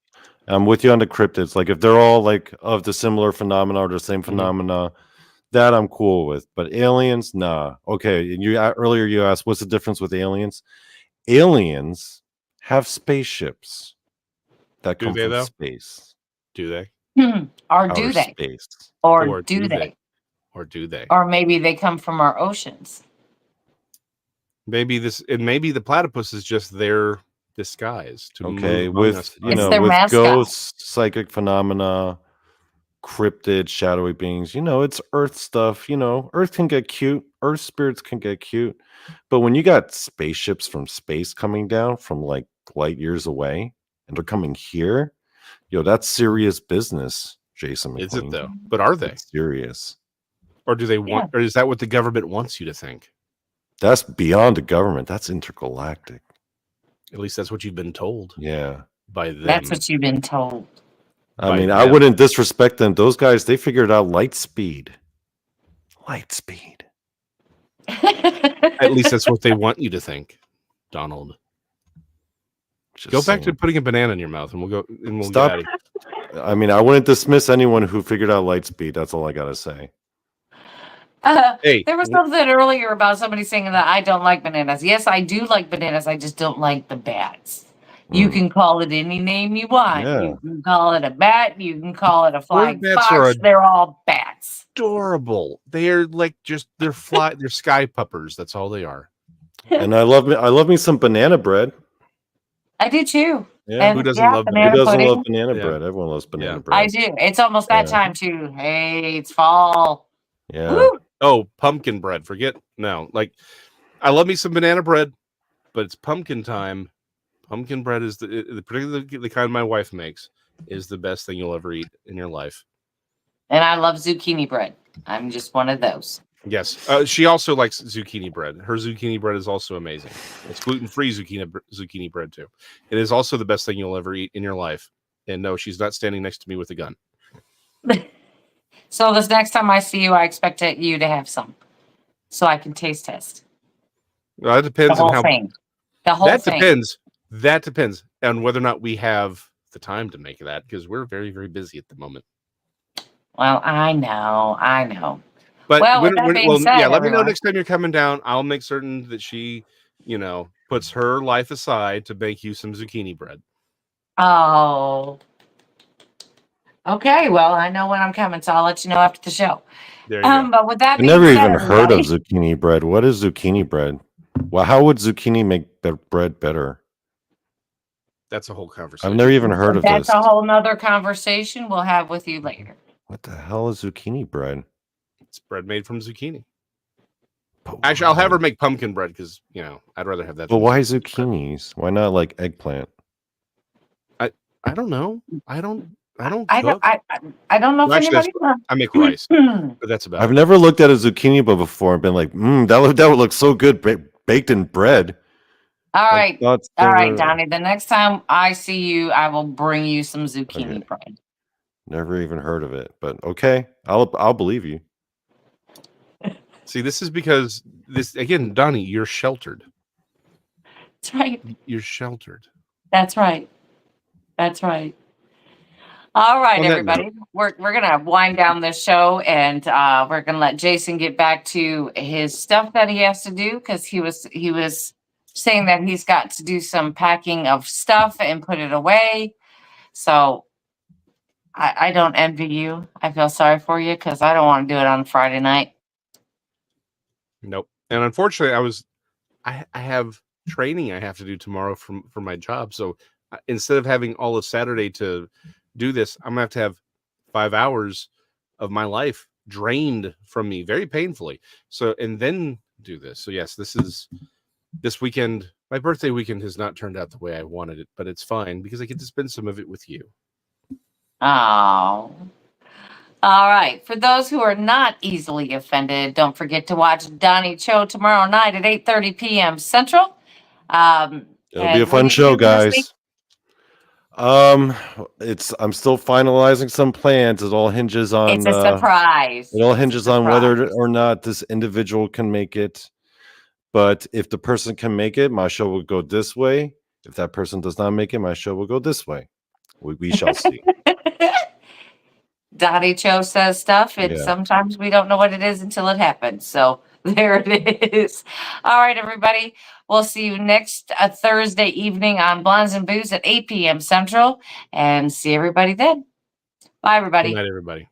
I'm with you on the cryptids. Like if they're all like of the similar phenomena or the same phenomena, that I'm cool with. But aliens, nah. Okay. And earlier you asked what's the difference with aliens? Aliens have spaceships that come from space. Do they? Or do they? Space. Or do they? Or do they? Or maybe they come from our oceans. Maybe the platypus is just their disguise. With ghosts, psychic phenomena, cryptid, shadowy beings. It's Earth stuff. Earth can get cute. Earth spirits can get cute. But when you got spaceships from space coming down from like light years away, and they're coming here, that's serious business, Jason McLean. Is it though? But are they serious? Or do they want? Or is that what the government wants you to think? That's beyond the government. That's intergalactic. At least that's what you've been told. Yeah. By them. That's what you've been told. I mean, I wouldn't disrespect them. Those guys, they figured out light speed. Light speed. At least that's what they want you to think, Donald. Go back to putting a banana in your mouth, and we'll stop. Get out of here. I mean, I wouldn't dismiss anyone who figured out light speed. That's all I gotta say. There was something earlier about somebody saying that I don't like bananas. Yes, I do like bananas. I just don't like the bats. You can call it any name you want. Yeah. You can call it a bat. You can call it a flying fox. They're all bats. Adorable. They're like they're sky puppers. That's all they are. And I love me some banana bread. I do too. Yeah. And Who doesn't love banana bread? Everyone loves banana bread. I do. It's almost that time too. Hey, it's fall. Yeah. Woo! Oh, pumpkin bread. I love me some banana bread, but it's pumpkin time. Pumpkin bread is particularly the kind my wife makes is the best thing you'll ever eat in your life. And I love zucchini bread. I'm just one of those. Yes. She also likes zucchini bread. Her zucchini bread is also amazing. It's gluten-free zucchini bread too. It is also the best thing you'll ever eat in your life. And no, she's not standing next to me with a gun. So this next time I see you, I expect you to have some, so I can taste test. Well, that depends on how. The whole thing. That depends on whether or not we have the time to make that, because we're very, very busy at the moment. Well, I know. But let me know next time you're coming down. I'll make certain that she, puts her life aside to make you some zucchini bread. Oh. Okay, well, I know when I'm coming, so I'll let you know after the show. There you go. But with that I never even heard of zucchini bread. What is zucchini bread? Well, how would zucchini make bread better? That's a whole conversation. I've never even heard of this. That's a whole nother conversation we'll have with you later. What the hell is zucchini bread? It's bread made from zucchini. Actually, I'll have her make pumpkin bread because, I'd rather have that. But why zucchinis? Why not like eggplant? I don't know. I don't cook. I don't know if anybody does. I make rice, but that's about it. I've never looked at a zucchini before and been like, that would look so good baked in bread. All right, Donnie. The next time I see you, I will bring you some zucchini bread. Never even heard of it, but okay, I'll believe you. See, this is because this again, Donny, you're sheltered. That's right. You're sheltered. That's right. That's right. All right, On that everybody. We're gonna wind down this show, and we're gonna let Jason get back to his stuff that he has to do because he was saying that he's got to do some packing of stuff and put it away. So I don't envy you. I feel sorry for you because I don't want to do it on Friday night. Nope. And unfortunately, I have training I have to do tomorrow for my job. So instead of having all of Saturday to do this, I'm gonna have 5 hours of my life drained from me very painfully. So and then do this. So yes, this weekend. My birthday weekend has not turned out the way I wanted it, but it's fine because I get to spend some of it with you. Oh. All right. For those who are not easily offended, don't forget to watch Donny Cho tomorrow night at 8:30 p.m. Central. It'll be and a what fun are you show, doing this week? guys. I'm still finalizing some plans. It all hinges on It's a surprise. it all It's a hinges on surprise. whether or not this individual can make it. But if the person can make it, my show will go this way. If that person does not make it, my show will go this way. We shall see. Donny Cho says stuff, and Yeah. sometimes we don't know what it is until it happens. So there it is. All right, everybody. We'll see you next Thursday evening on Blondes and Booze at 8 p.m. Central, and see everybody then. Bye, everybody. Good night, everybody.